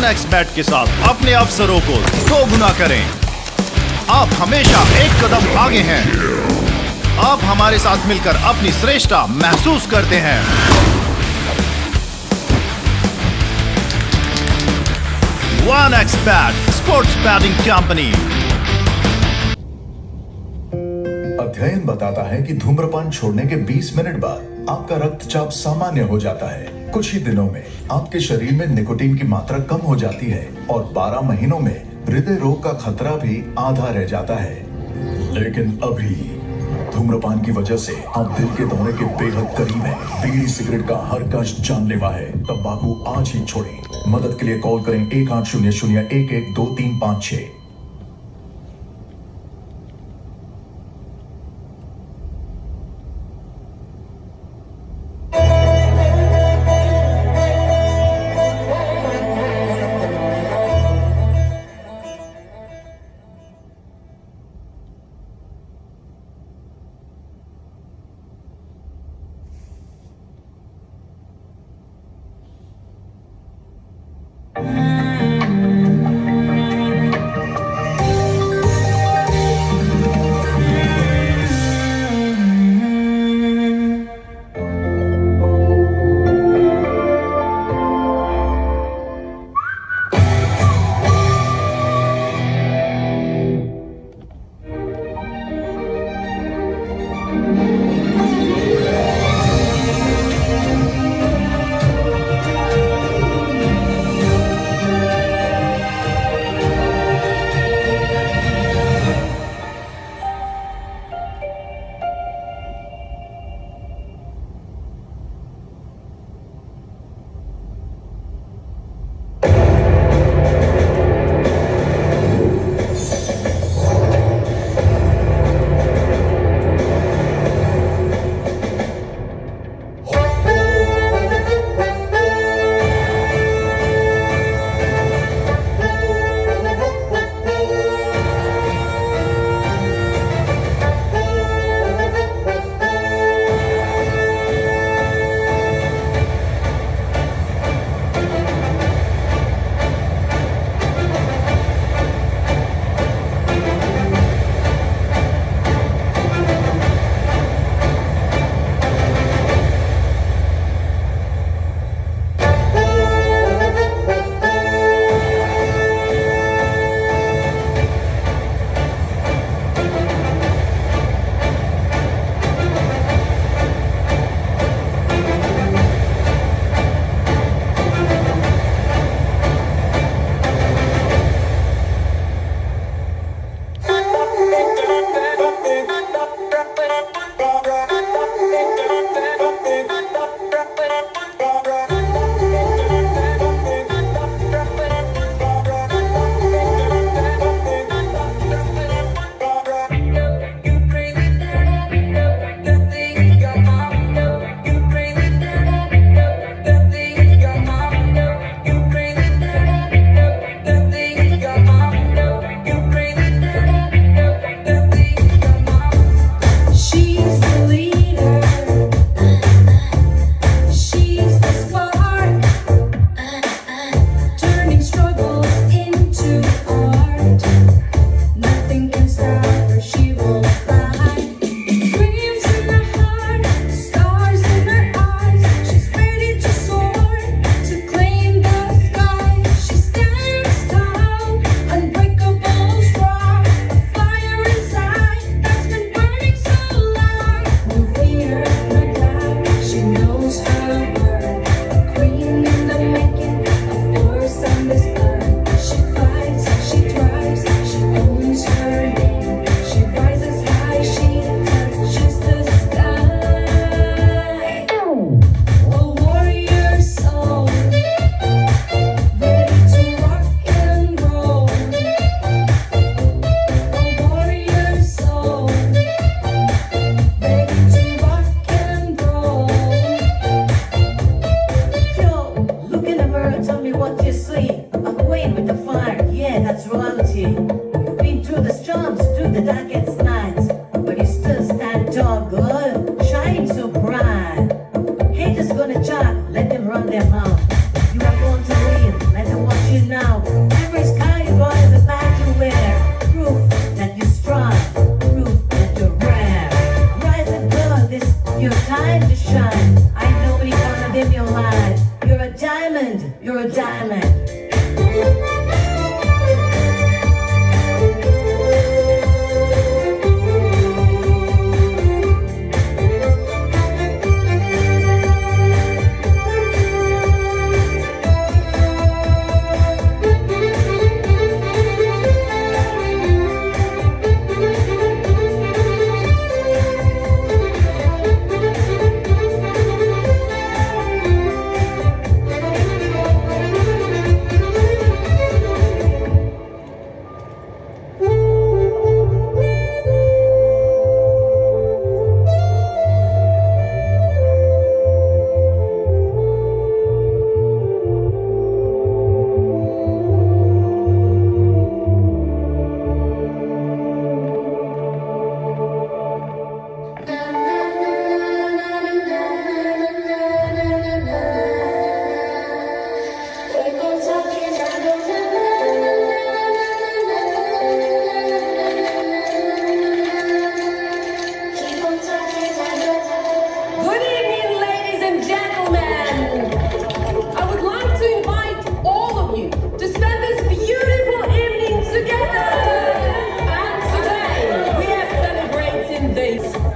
1xBet के साथ अपने अवसरों को 2 गुना करें। आप हमेशा एक कदम आगे हैं। आप हमारे साथ मिलकर अपनी श्रेष्ठता महसूस करते हैं। 1xBet sports batting company. अध्ययन बताता है कि धूम्रपान छोड़ने के 20 मिनट बाद आपका रक्तचाप सामान्य हो जाता है। कुछ ही दिनों में आपके शरीर में निकोटीन की मात्रा कम हो जाती है और 12 महीनों में हृदय रोग का खतरा भी आधा रह जाता है। लेकिन अभी धूम्रपान की वजह से आप दिल के दौरे के बेहद करीब हैं। बीड़ी सिगरेट का हर कष्ट जानलेवा है। तंबाकू आज ही छोड़ें। मदद के लिए कॉल करें 1800-112356। Haters gonna chat, let them run their mouth. You are born to win, let them watch you now.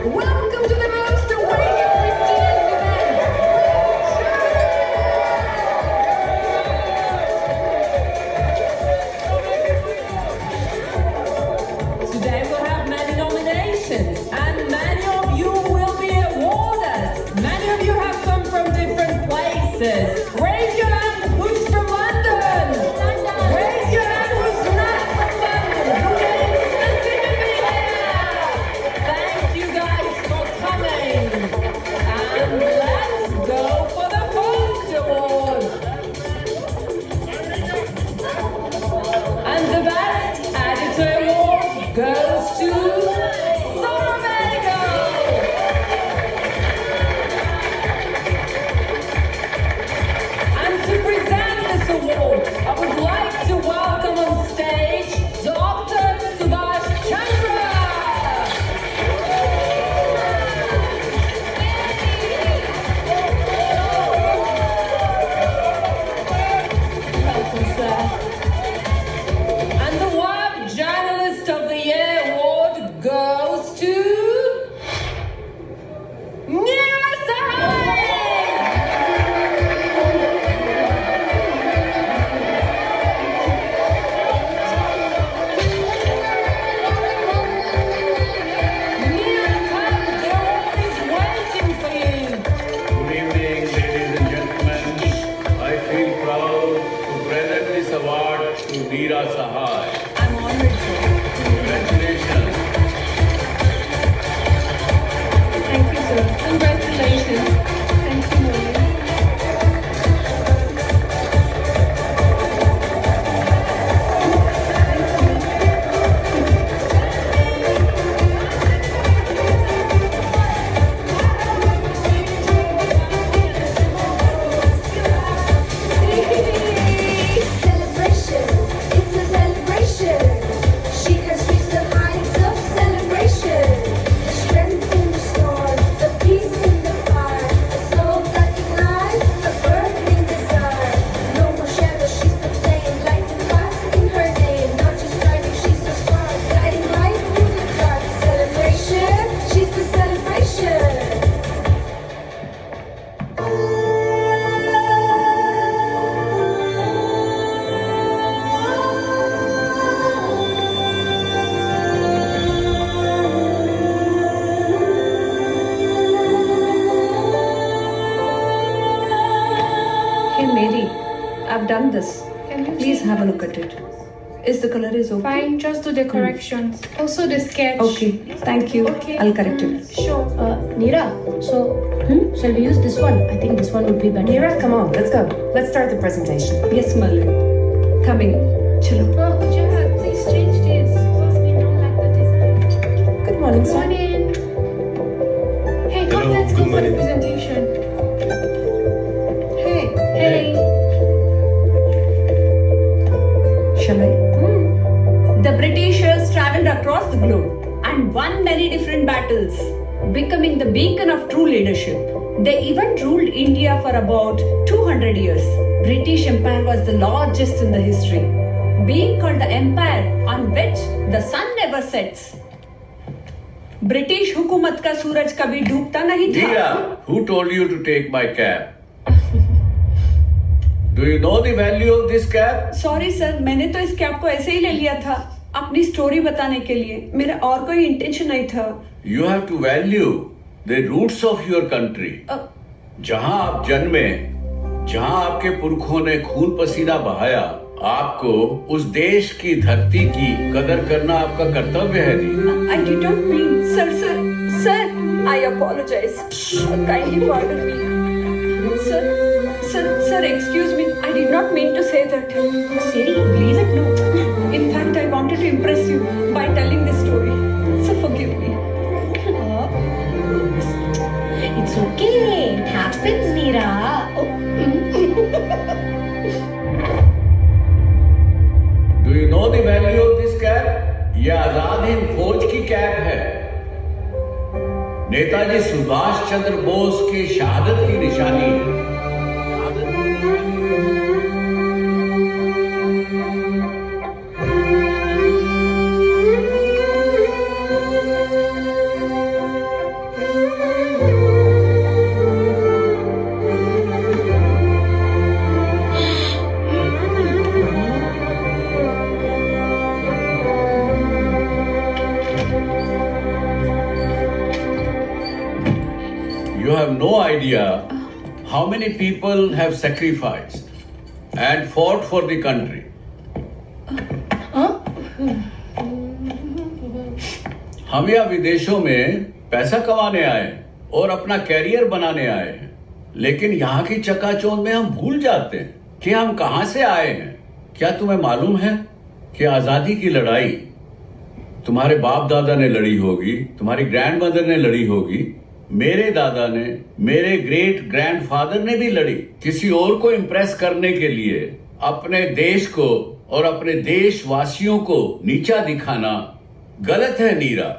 Welcome to the most awaited prestigious event. Today we'll have many nominations and many of you will be awarded. Many of you have come from different places. Raise your hand who's from London. Raise your hand who's not from London. Who is specifically here? Thank you guys for coming. And let's go for the first award. And the best editor award goes to Sorvego. And to present this award, I would like to welcome on stage Dr. Subhash Chandra. Welcome, sir. And the Web Journalist of the Year award goes to Neera Sahai. Neera, come, the award is waiting for you. Good evening, ladies and gentlemen. I feel proud to present this award to Neera Sahai. I'm honored, sir. Congratulations. Thank you, sir. Congratulations. Thank you, Maria. Celebration, it's a celebration. She has reached the heights of celebration. The strength in the storm, the peace in the fire, a soul that ignites, a burning desire. No more shadow, she's the flame, lighting fast in her name. Not just driving, she's the spark, guiding light through the dark. Celebration, she's the celebration. Hey Mary, I've done this. Can you Please check? have a look at it. Is the color is okay? Fine, just do the corrections. Also the sketch. Okay, thank you. Okay. I'll correct it. Sure. Neera, so shall we use this one? I think this one would be better. Neera, come on, let's go. Let's start the presentation. Yes, Malli. Coming. Chalo. Oh, Ujjwala, please change this. Because we don't like the design. Good morning, Good sir. morning. Hey, come, Hello, let's good go for the morning. presentation. Hey. Hey. Shall I? The Britishers traveled across the globe and won many different battles, becoming the beacon of true leadership. They even ruled India for about 200 years. British Empire was the largest in the history, being called the empire on which the sun never sets. British हुकूमत का सूरज कभी डूबता नहीं था. Neera, who told you to take my cap? Do you know the value of this cap? Sorry sir, मैंने तो इस cap को ऐसे ही ले लिया था अपनी स्टोरी बताने के लिए. मेरा और कोई इंटेंशन नहीं था. You have to value the roots of your country. जहां आप जन्मे, जहां आपके पुरखों ने खून पसीना बहाया, आपको उस देश की धरती की कदर करना आपका कर्तव्य है जी. I did not mean, sir, I apologize. Kindly pardon me. Sir, excuse me. I did not mean to say that. Siri, please. No. In fact, I wanted to impress you by telling this story. So forgive me. It's okay. It happens, Neera. Do you know the value of this cap? ये आजाद हिंद फौज की cap है. नेताजी सुभाष चंद्र बोस की शहादत की निशानी है. You have no idea how many people have sacrificed and fought for the country. हम यहाँ विदेशों में पैसा कमाने आए हैं और अपना कैरियर बनाने आए हैं, लेकिन यहाँ की चकाचौंध में हम भूल जाते हैं कि हम कहाँ से आए हैं। क्या तुम्हें मालूम है कि आजादी की लड़ाई तुम्हारे बाप दादा ने लड़ी होगी, तुम्हारी ग्रैंडमदर ने लड़ी होगी, मेरे दादा ने, मेरे ग्रेट ग्रैंडफादर ने भी लड़ी। किसी और को इम्प्रेस करने के लिए अपने देश को और अपने देशवासियों को नीचा दिखाना गलत है नीरा।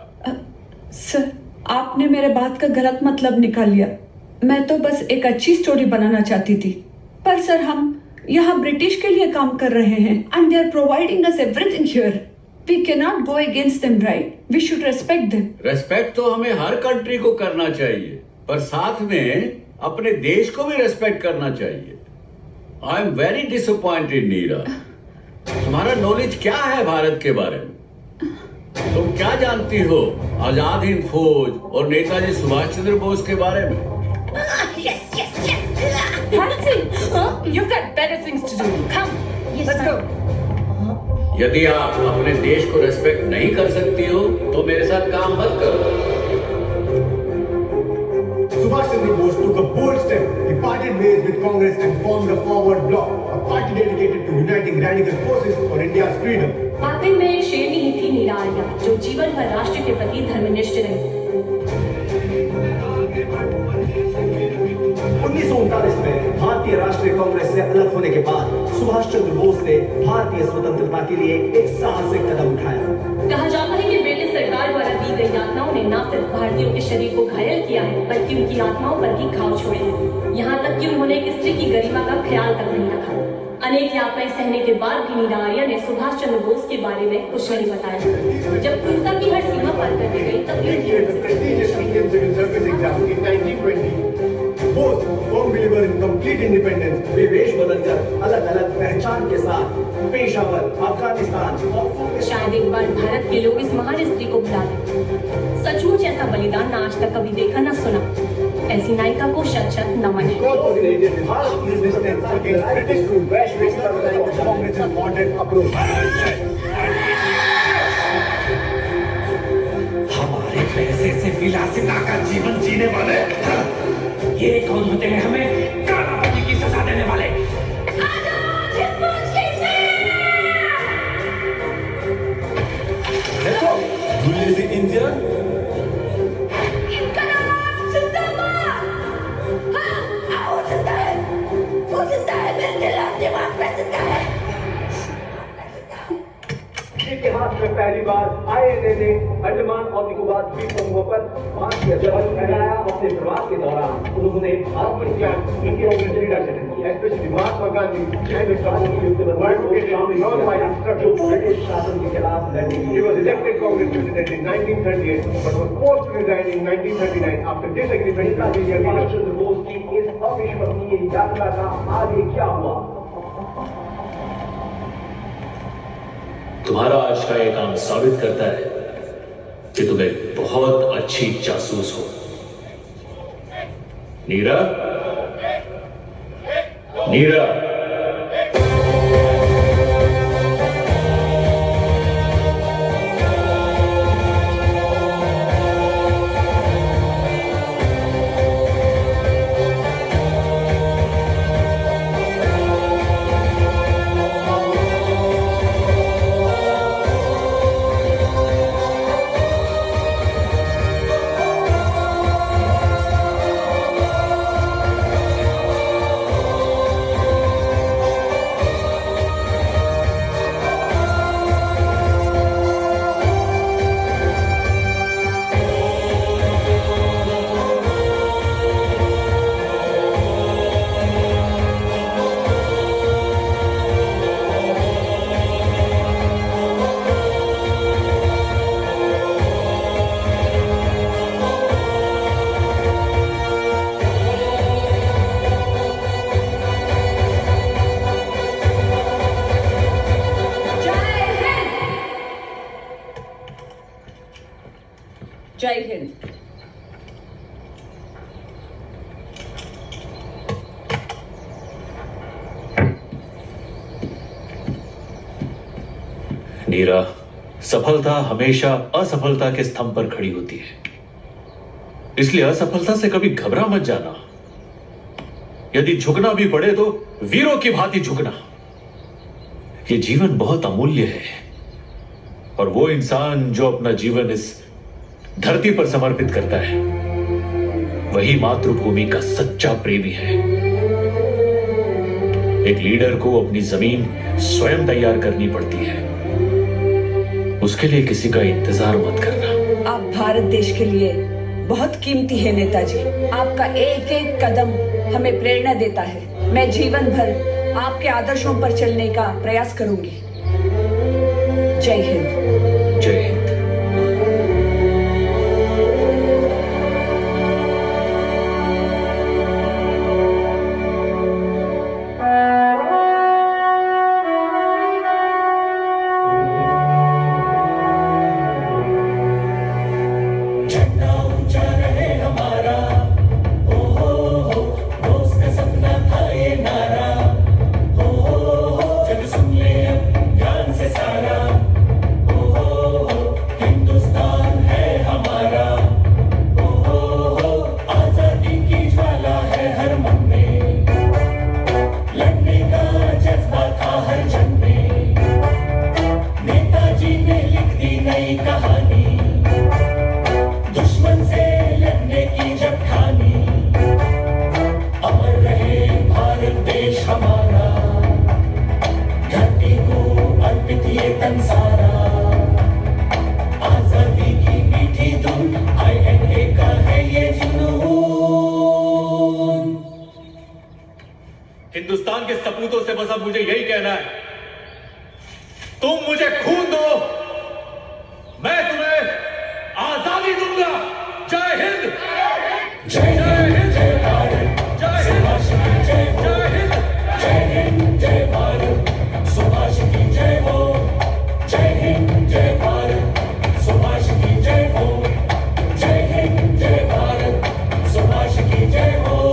सर, आपने मेरे बात का गलत मतलब निकाल लिया। मैं तो बस एक अच्छी स्टोरी बनाना चाहती थी। पर सर, हम यहाँ ब्रिटिश के लिए काम कर रहे हैं and they are providing us everything here. We cannot go against them, right? We should respect them. Respect तो हमें हर कंट्री को करना चाहिए, पर साथ में अपने देश को भी रेस्पेक्ट करना चाहिए। आई एम वेरी डिसअपॉइंटेड नीरा। तुम्हारा नॉलेज क्या है भारत के बारे में? तुम क्या जानती हो आजाद हिंद फौज और नेताजी सुभाष चंद्र बोस के बारे में? Patsy, you've got better things to do. Come, let's go. यदि आप अपने देश को रेस्पेक्ट नहीं कर सकती हो तो मेरे साथ काम मत करो। Subhash Chandra Bose took a bold step. He parted ways with Congress and formed a forward bloc, a party dedicated to uniting radical forces for India's freedom. वाकई में एक शेरनी ही थी नीरा आर्या, जो जीवन भर राष्ट्र के प्रति धर्मनिष्ठ रही। 1939 में भारतीय राष्ट्रीय कांग्रेस से अलग होने के बाद सुभाष चंद्र बोस ने भारतीय स्वतंत्रता के लिए एक साहसिक कदम उठाया। कहा जाता है कि ब्रिटिश सरकार द्वारा दी गई यातनाओं ने न सिर्फ भारतीयों के शरीर को घायल किया है, बल्कि उनकी आत्माओं पर भी घाव छोड़े हैं। यहाँ तक कि उन्होंने एक स्त्री की गरिमा का ख्याल तक नहीं रखा। अनेक यातनाएं सहने के बाद भी नीरा आर्या ने सुभाष चंद्र बोस के बारे में कुछ नहीं बताया। जब क्रूरता की हर सीमा पार कर दी गई तब Bose firm believer in complete independence, वे वेश बदलकर अलग अलग पहचान के साथ पेशावर, अफगानिस्तान और शायद एक बार भारत के लोग इस महान स्त्री को भुला दें। सचमुच ऐसा बलिदान न आज तक कभी देखा न सुना। ऐसी नायिका को शत शत नमन है। हमारे पैसे से विलासिता का जीवन जीने वाले ये कौन होते हैं हमें कालाबाजी की सजा देने वाले? देखो, दूल्हे से इंडिया इतिहास में पहली बार आईएनए ने अंडमान और निकोबार द्वीप समूहों पर भारतीय जवान लगाया। अपने प्रवास के दौरान उन्होंने महात्मा गांधी ब्रिटिश शासन के खिलाफ लड़ने के लिए was elected Congress president in 1938 but was forced to resign in 1939 after disagreement with Subhash Chandra Bose की इस अविश्वसनीय यात्रा का आगे क्या हुआ? तुम्हारा आज का ये काम साबित करता है कि तुम एक बहुत अच्छी जासूस हो। नीरा, नीरा, जय हिंद। नीरा, सफलता हमेशा असफलता के स्तंभ पर खड़ी होती है, इसलिए असफलता से कभी घबरा मत जाना। यदि झुकना भी पड़े तो वीरों की भांति झुकना। यह जीवन बहुत अमूल्य है और वो इंसान जो अपना जीवन इस धरती पर समर्पित करता है वही मातृभूमि का सच्चा प्रेमी है। एक लीडर को अपनी जमीन स्वयं तैयार करनी पड़ती है, उसके लिए किसी का इंतजार मत करना। आप भारत देश के लिए बहुत कीमती है नेताजी। आपका एक एक कदम हमें प्रेरणा देता है। मैं जीवन भर आपके आदर्शों पर चलने का प्रयास करूंगी। जय हिंद। जय हिंद। हिंदुस्तान के सपूतों से बस अब मुझे यही कहना है, तुम मुझे खून दो, मैं तुम्हें आजादी दूंगा। जय हिंद। जय हिंद। जय भारत। जय हिंद। जय हिंद। जय हिंद। जय भारत। सुभाष की जय हो। जय हिंद। जय भारत। सुभाष की जय हो। जय हिंद। जय भारत। सुभाष की जय हो।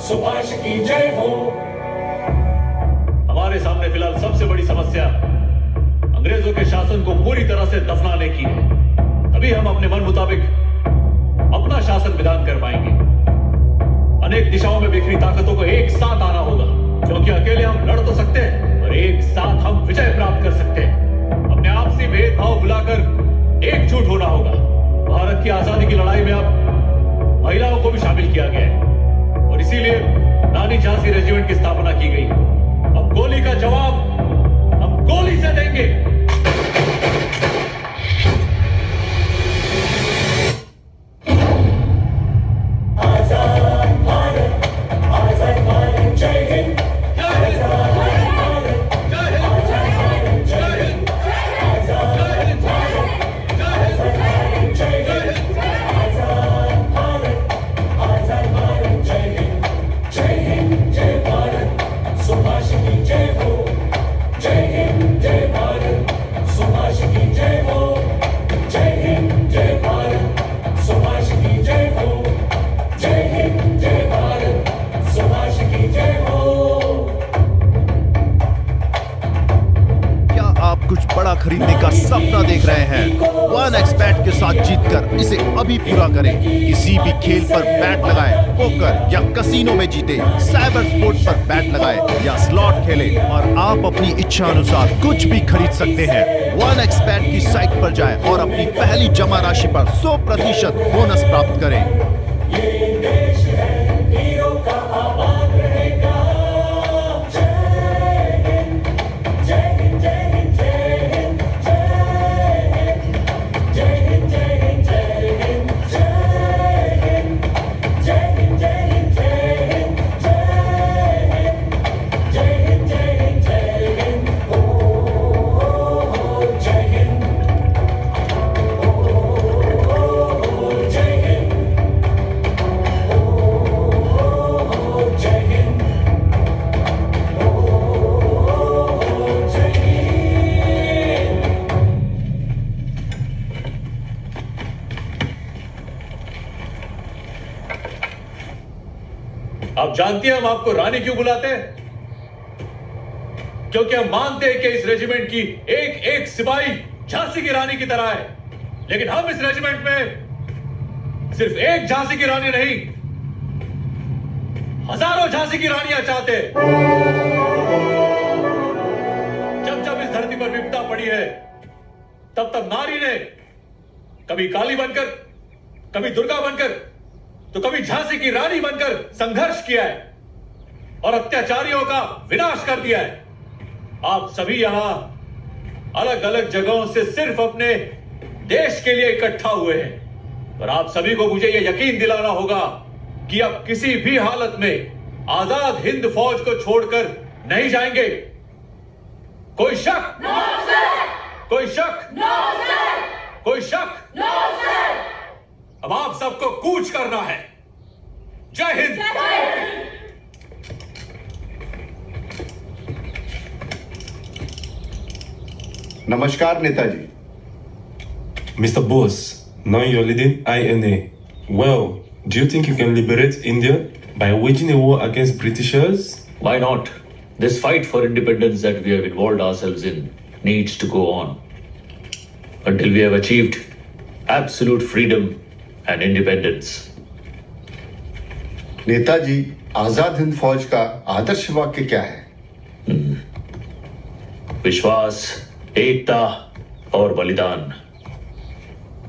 सुभाष की जय हो। हमारे सामने फिलहाल सबसे बड़ी समस्या अंग्रेजों के शासन को पूरी तरह से दफनाने की है। तभी हम अपने मन मुताबिक अपना शासन विधान कर पाएंगे। अनेक दिशाओं में बिखरी ताकतों को एक साथ आना होगा, क्योंकि अकेले हम लड़ तो सकते हैं और एक साथ हम विजय प्राप्त कर सकते हैं। अपने आपसी भेदभाव भुलाकर एकजुट होना होगा। भारत की आजादी की लड़ाई में अब महिलाओं को भी शामिल किया गया है और इसीलिए रानी झांसी रेजिमेंट की स्थापना की गई है। अब गोली का जवाब हम गोली से देंगे। आजाद भारत, आजाद भारत, जय हिंद। बड़ा खरीदने का सपना देख रहे हैं? वन एक्सबेट के साथ जीतकर इसे अभी पूरा करें। किसी भी खेल पर बैट लगाएं, पोकर या कसीनो में जीते, साइबर स्पोर्ट पर बैट लगाएं या स्लॉट खेलें और आप अपनी इच्छा अनुसार कुछ भी खरीद सकते हैं। वन एक्सबेट की साइट पर जाएं और अपनी पहली जमा राशि पर 100% बोनस प्राप्त करें। ये देश है वीरों का आबाद रहेगा। आप जानती हैं हम आपको रानी क्यों बुलाते हैं? क्योंकि हम मानते हैं कि इस रेजिमेंट की एक एक सिपाही झांसी की रानी की तरह है, लेकिन हम इस रेजिमेंट में सिर्फ एक झांसी की रानी नहीं, हजारों झांसी की रानियां चाहते हैं। जब जब इस धरती पर विपदा पड़ी है, तब तब नारी ने कभी काली बनकर, कभी दुर्गा बनकर, तो कभी झांसी की रानी बनकर संघर्ष किया है और अत्याचारियों का विनाश कर दिया है। आप सभी यहां अलग अलग जगहों से सिर्फ अपने देश के लिए इकट्ठा हुए हैं, पर आप सभी को मुझे यह यकीन दिलाना होगा कि अब किसी भी हालत में आजाद हिंद फौज को छोड़कर नहीं जाएंगे। कोई शक? No sir. कोई शक? No sir. कोई शक? No sir. अब आप सबको कूच करना है। जय हिंद। नमस्कार Netaji. Mr. Bose, now you're leading INA. Well, do you think you can liberate India by waging a war against Britishers? Why not? This fight for independence that we have involved ourselves in needs to go on until we have achieved absolute freedom and independence. Netaji, Azad Hind फौज का आदर्श वाक्य क्या है? विश्वास, एकता और बलिदान।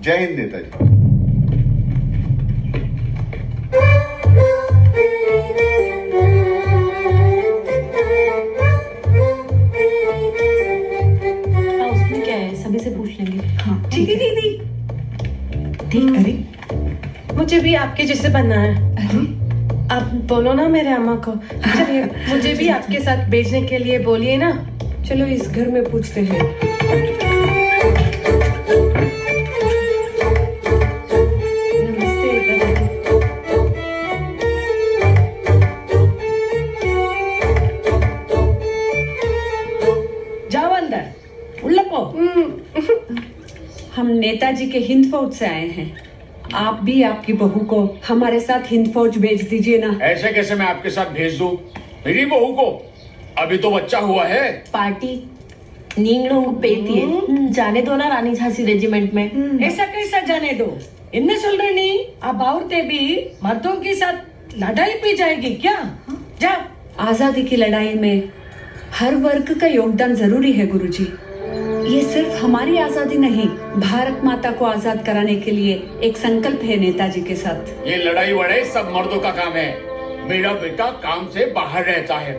जय हिंद नेताजी। उसमें क्या है, सभी से पूछ लेंगे। हाँ दीदी ठीक। अरे मुझे भी आपके जैसे बनना है। अरे आप बोलो ना मेरे अम्मा को। चलिए मुझे भी आपके साथ भेजने के लिए बोलिए ना। चलो इस घर में पूछते हैं। नमस्ते दादाजी। जाओ अंदर, उल्लपो। हम नेताजी के हिंद फौज से आए हैं। आप भी आपकी बहू को हमारे साथ हिंद फौज भेज दीजिए ना। ऐसे कैसे मैं आपके साथ भेज दूं मेरी बहू को? अभी तो बच्चा हुआ है। पार्टी नींगड़ों पेती है, जाने दो ना रानी झांसी रेजिमेंट में। ऐसा कैसा जाने दो? इन्हें सुन रही नहीं, अब औरतें भी मर्दों के साथ लड़ाई पे जाएगी क्या? जा। आजादी की लड़ाई में हर वर्ग का योगदान जरूरी है गुरुजी। ये सिर्फ हमारी आजादी नहीं, भारत माता को आजाद कराने के लिए एक संकल्प है नेताजी के साथ। ये लड़ाई वड़ाई सब मर्दों का काम है। मेरा बेटा काम से बाहर रहता है।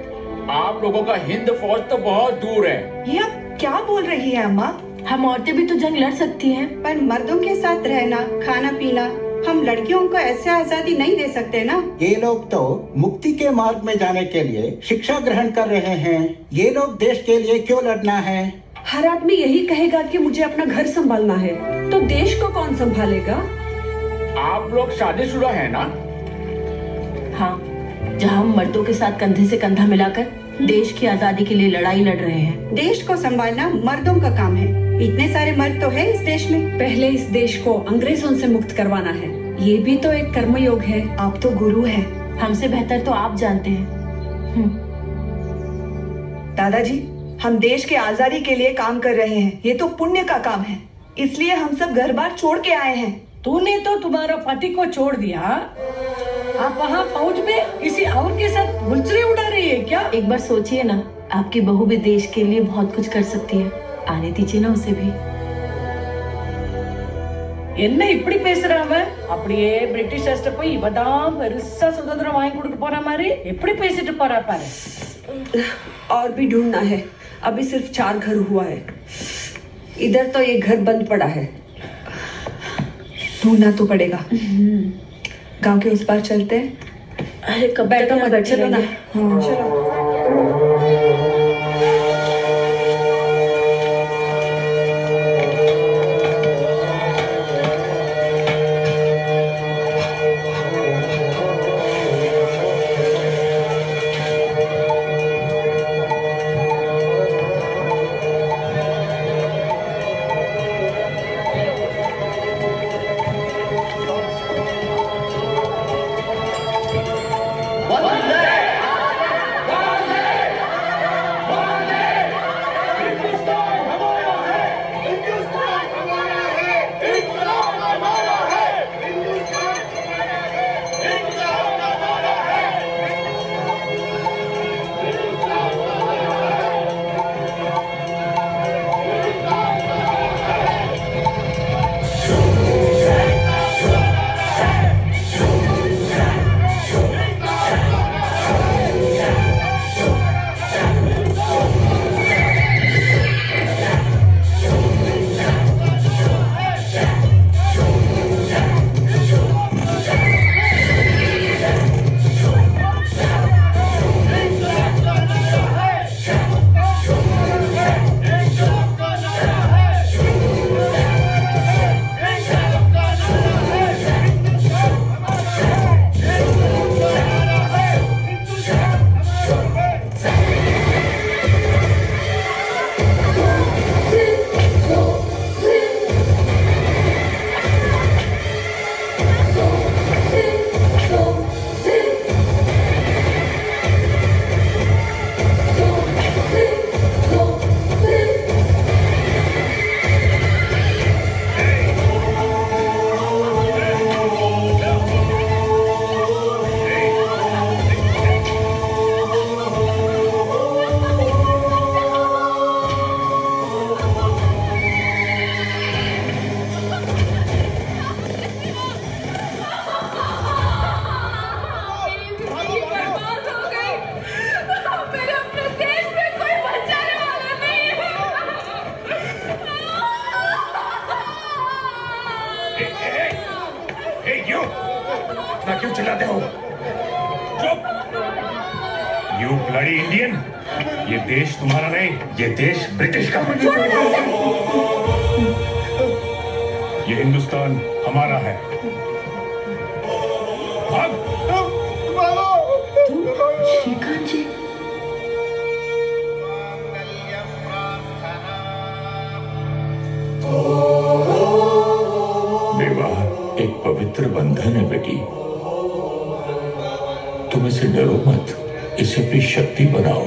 आप लोगों का हिंद फौज तो बहुत दूर है। ये आप क्या बोल रही है अम्मा? हम औरतें भी तो जंग लड़ सकती हैं। पर मर्दों के साथ रहना, खाना पीना, हम लड़कियों को ऐसे आजादी नहीं दे सकते ना। ये लोग तो मुक्ति के मार्ग में जाने के लिए शिक्षा ग्रहण कर रहे हैं। ये लोग देश के लिए क्यों लड़ना है? हर आदमी यही कहेगा कि मुझे अपना घर संभालना है, तो देश को कौन संभालेगा? आप लोग शादीशुदा है ना? हाँ, जहाँ हम मर्दों के साथ कंधे से कंधा मिलाकर देश की आजादी के लिए लड़ाई लड़ रहे हैं। देश को संभालना मर्दों का काम है। इतने सारे मर्द तो है इस देश में। पहले इस देश को अंग्रेजों से मुक्त करवाना है। ये भी तो एक कर्मयोग है। आप तो गुरु हैं। हमसे बेहतर तो आप जानते हैं। दादाजी, हम देश के आजादी के लिए काम कर रहे हैं। ये तो पुण्य का काम है, इसलिए हम सब घर बार छोड़ के आए हैं। तूने तो तुम्हारा पति को छोड़ दिया, आप वहाँ फौज में किसी और के साथ गुलचरे उड़ा रही है क्या? एक बार सोचिए ना, आपकी बहू भी देश के लिए बहुत कुछ कर सकती है। आने दीजिए ना उसे भी। என்ன இப்படி பேசுறாம? அப்படியே பிரிட்டிஷர்ஸ்ட போய் இவதான் பெருசா சுதந்திரம் வாங்கி கொடுக்க போற மாதிரி எப்படி பேசிட்டு போறா பாரு। और भी ढूंढना है, अभी सिर्फ 4 घर हुआ है। इधर तो ये घर बंद पड़ा है। ढूंढना तो पड़ेगा। गांव के उस पार चलते हैं। अरे कब बैठो मत, चलो ना। चलो। वंदे चिल्लाते हो? चुप! You bloody Indian! ये देश तुम्हारा नहीं, ये देश ब्रिटिश का है। ये हिंदुस्तान हमारा है। श्रीकांत जी, विवाह एक पवित्र बंधन है बेटी। तुम इसे डरो मत, इसे अपनी शक्ति बनाओ।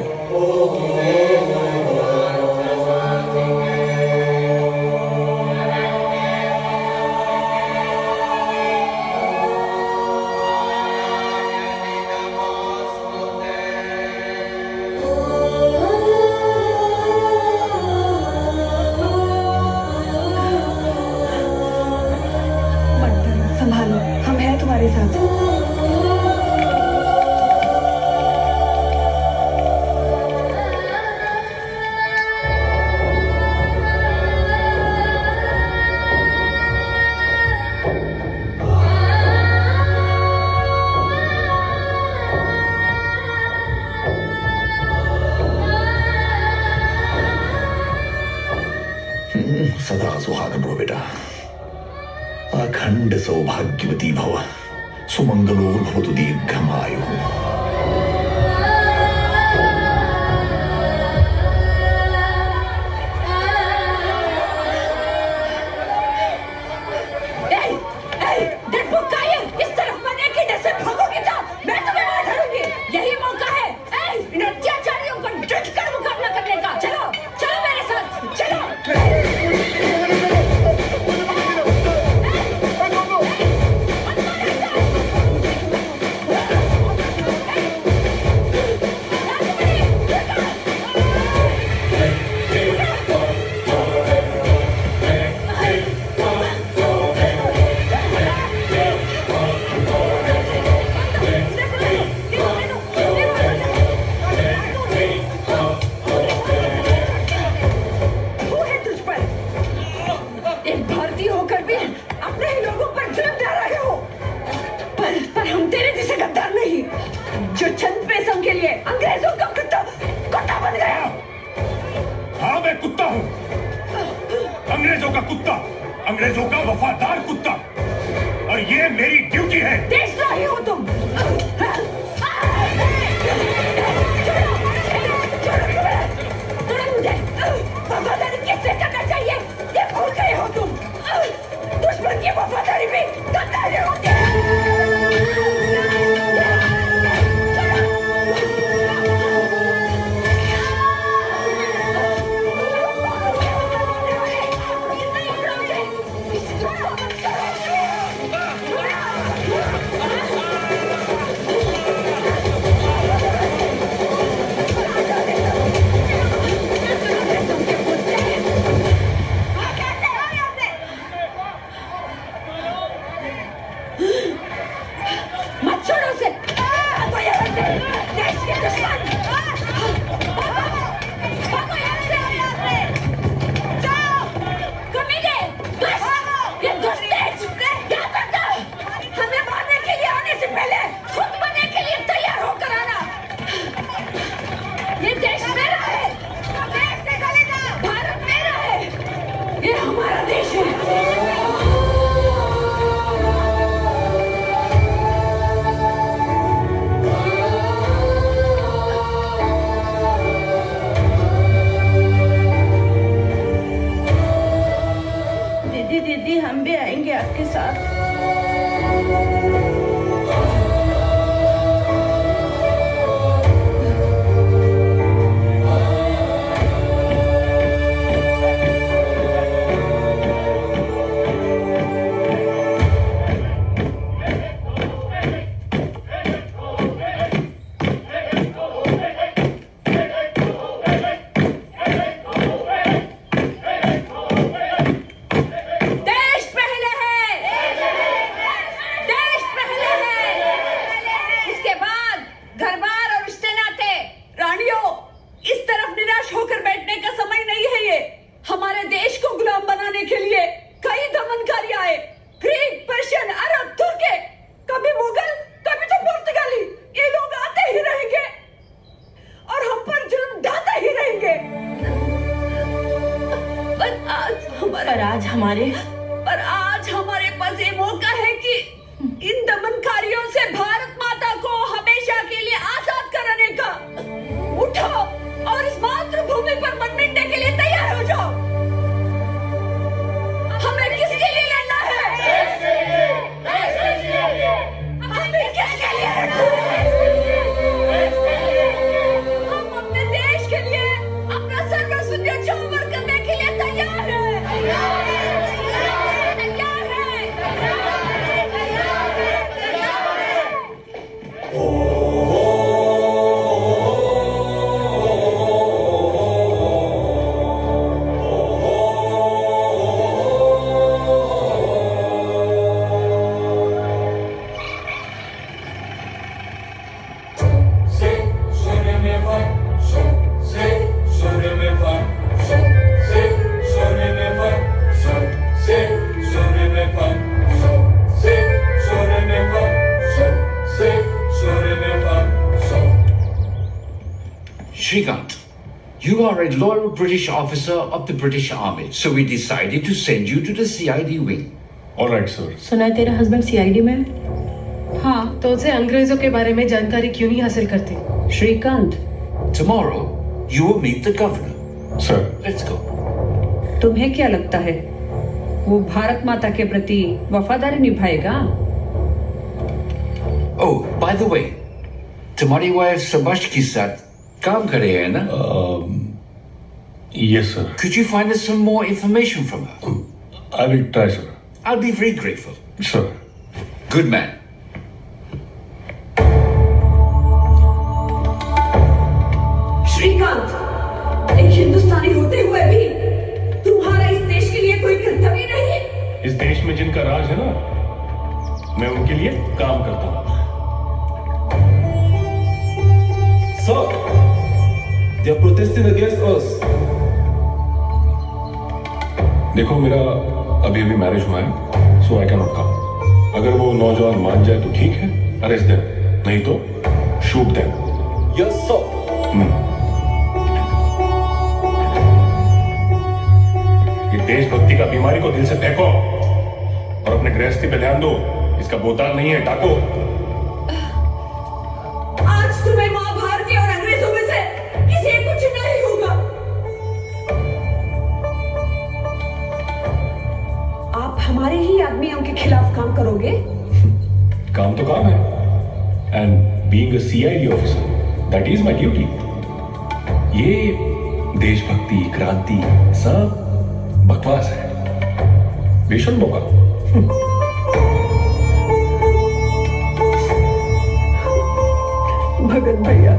संभालो, हम हैं तुम्हारे साथ। सदा सुहागन भव बेटा, अखंड सौभाग्यवती भव, सुमंगलो भवतु दीर्घमायुः। इस तरफ मरने की डर से भागोगे तो मैं तुम्हें मार डालूंगी। यही मौका है इन अत्याचारियों को डट कर मुकाबला करने का। चलो चलो मेरे साथ, चलो। जो चंद पैसों के लिए अंग्रेजों का कुत्ता बन गया। हाँ, मैं कुत्ता हूँ, अंग्रेजों का कुत्ता, अंग्रेजों का वफादार कुत्ता, और ये मेरी ड्यूटी है। देशद्रोही हो तुम। वफादारी किससे करना चाहिए ये भूल गए हो तुम। दुश्मन की वफादारी भी गद्दारी होती है। दीदी हम भी आएंगे आपके साथ। देश पहले है। पर आज हमारे पास ये मौका है कि इन दमनकारियों से भारत माता को हमेशा के लिए आजाद कराने का। उठो और इस मातृभूमि पर मन मिटने के लिए तैयार हो जाओ। हमें किसके लिए लड़ना है? हमें किसके लिए लड़ना है? हम अपने देश के लिए अपना सर्वस्व न्यौछावर करने के लिए तैयार हैं। Shrikant, you are a loyal British officer of the British Army, so we decided to send you to the CID wing. All right, sir. सुना है तेरा हस्बैंड सीआईडी में? हाँ, तो उसे अंग्रेजों के बारे में जानकारी क्यों नहीं हासिल करती? Shrikant, Tomorrow, you will meet the governor. Sir. Let's go. तुम्हें क्या लगता है वो भारत माता के प्रति वफादारी निभाएगा? Oh, by the way, तुम्हारी वाइफ सबश के साथ काम कर रहे हैं ना? Yes, sir. Could you find us some more information from her? I will try, sir. I'll be very grateful. Sir. Good man. Shrikant, एक हिंदुस्तानी होते हुए भी तुम्हारा इस देश के लिए कोई कर्तव्य नहीं? इस देश में जिनका राज है ना, मैं उनके लिए काम करता हूँ। Sir, they are protesting against us. देखो, मेरा अभी मैरिज हुआ है, so I cannot come. अगर वो नौजवान मान जाए तो ठीक है, अरेस्ट देम, नहीं तो शूट देम। Yes, sir. ये देशभक्ति का बीमारी को दिल से फेंको और अपने गृहस्थी पे ध्यान दो। इसका बोताल नहीं है, टाको। आज तुम्हें माँ भारती और अंग्रेजों में से किसी एक कुछ नहीं होगा। आप हमारे ही आदमियों के खिलाफ काम करोगे? काम तो काम है, and being a CID officer, that is my duty. ये देशभक्ति, क्रांति सब बकवास है, बेशर्मों का। भगत भैया,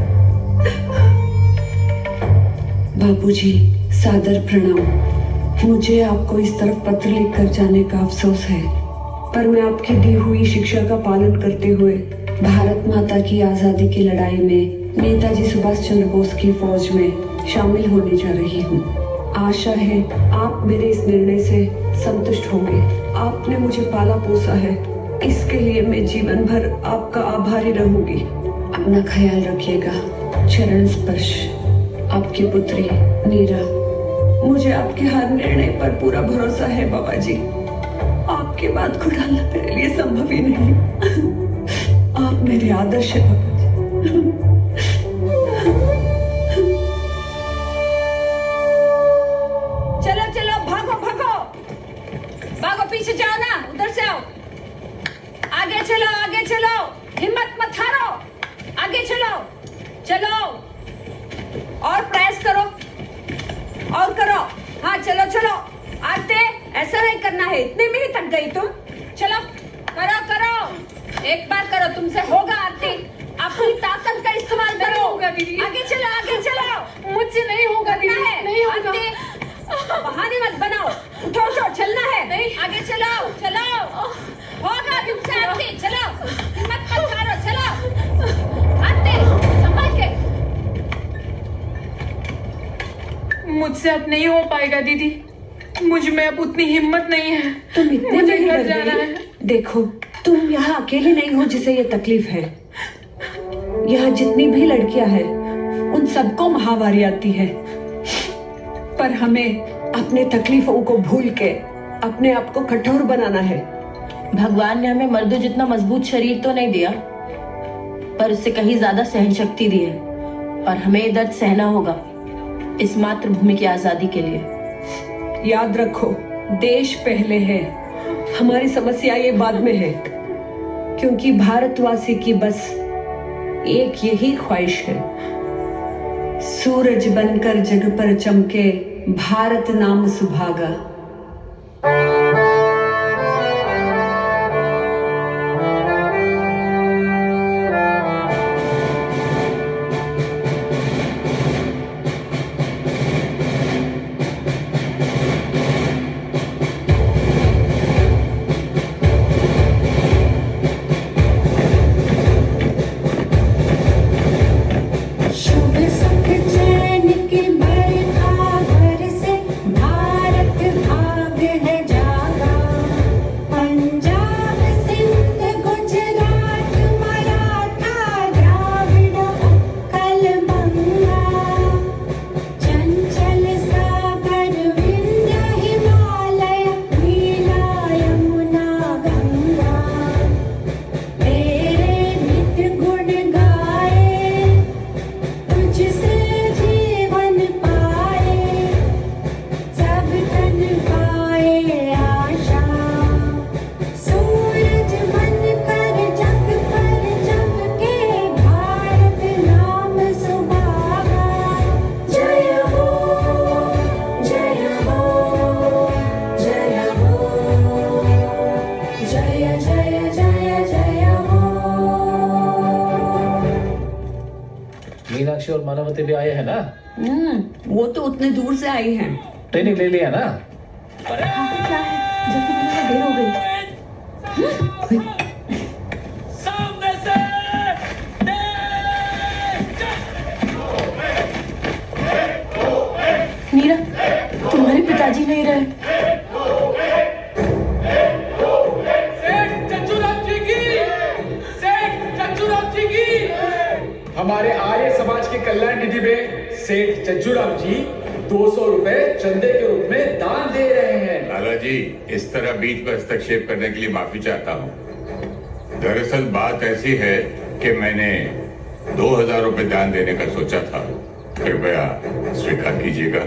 बाबूजी, सादर प्रणाम। मुझे आपको इस तरफ पत्र लिखकर जाने का अफसोस है, पर मैं आपकी दी हुई शिक्षा का पालन करते हुए भारत माता की आजादी की लड़ाई में नेताजी सुभाष चंद्र बोस की फौज में शामिल होने जा रही हूँ। आशा है आप मेरे इस निर्णय से संतुष्ट होंगे। आपने मुझे पाला पोसा है, इसके लिए मैं जीवन भर आपका आभारी रहूंगी। अपना ख्याल रखिएगा। चरण स्पर्श, आपकी पुत्री नीरा। मुझे आपके हर निर्णय पर पूरा भरोसा है बाबा जी। आपके बात को टालना मेरे लिए संभव ही नहीं। आप मेरे आदर्श हैं बाबा जी। चलो चलो, भागो भागो भागो, पीछे जाओ ना, उधर से आओ। आगे चलो, आगे चलो, हिम्मत मत हारो, आगे चलो चलो, और प्रयास करो, और करो। हाँ चलो चलो, आते ऐसा नहीं करना है, इतने में ही थक गई तुम। चलो करो करो, एक बार करो, तुमसे होगा आरती। अपनी ताकत का इस्तेमाल करो। दीदी, आगे चलो, आगे चलो। मुझसे नहीं होगा दीदी, नहीं होगा। बहाने मत बनाओ, उठो उठो, चलना है। नहीं, आगे चलो चलो, होगा तुमसे आरती। चलो, हिम्मत मत हारो, चलो आरती, संभाल के। मुझसे अब नहीं हो पाएगा दीदी, मुझ में अब उतनी हिम्मत नहीं है। तुम इतने मुझे नहीं घर डर जाना गई? है। देखो, तुम यहाँ अकेली नहीं हो जिसे ये तकलीफ है। यहाँ जितनी भी लड़कियां हैं, उन सबको महावारी आती है, पर हमें अपने तकलीफों को भूल के अपने आप को कठोर बनाना है। भगवान ने हमें मर्दों जितना मजबूत शरीर तो नहीं दिया, पर उससे कहीं ज्यादा सहन शक्ति दी है, और हमें ये दर्द सहना होगा इस मातृभूमि की आजादी के लिए। याद रखो, देश पहले है, हमारी समस्या ये बाद में है, क्योंकि भारतवासी की बस एक यही ख्वाहिश है, सूरज बनकर जग पर चमके भारत नाम सुभागा। शुभ सुख चैन की बरखा बरसे, भारत भाग है जागा। पंजाब सिंध गुजरात मराठा द्राविड़ उत्कल बंगा, चंचल सागर विंध्य हिमालय नीला यमुना गंगा, तेरे नित गुण गाए, तुझसे जीवन पाए, सब तन पाए आशा। सूरज बनकर जग पर चमके भारत नाम सुभागा। जय हो, जय हो, जय हो, जय जय जय जय हो। मीनाक्षी और मानवती भी आए हैं ना? वो तो उतने दूर से आई हैं। ट्रेनिंग ले लिया ना? क्या है, जल्दी बनाना, देर हो गई। सामने से मीरा, तुम्हारे पिताजी नहीं रहे। हमारे आर्य समाज के कल्याण निधि में सेठ चज्जूराम जी 200 रुपए चंदे के रूप में दान दे रहे हैं। लाला जी, इस तरह बीच में हस्तक्षेप करने के लिए माफी चाहता हूँ। दरअसल बात ऐसी है कि मैंने 2000 रुपए दान देने का सोचा था, कृपया स्वीकार कीजिएगा।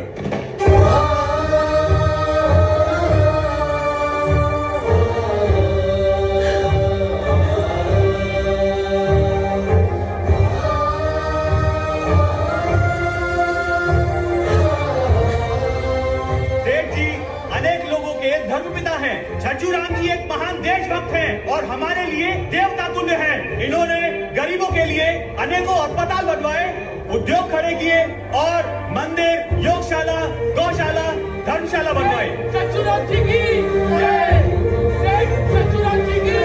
सेठ जी अनेक लोगों के धर्मपिता हैं। छज्जूराम जी एक महान देशभक्त हैं और हमारे लिए देवता तुल्य हैं। इन्होंने गरीबों के लिए अनेकों अस्पताल बनवाए, उद्योग खड़े किए और मंदिर, योगशाला, गौशाला, धर्मशाला बनवाए। छज्जूराम जी की जय। छज्जूराम जी की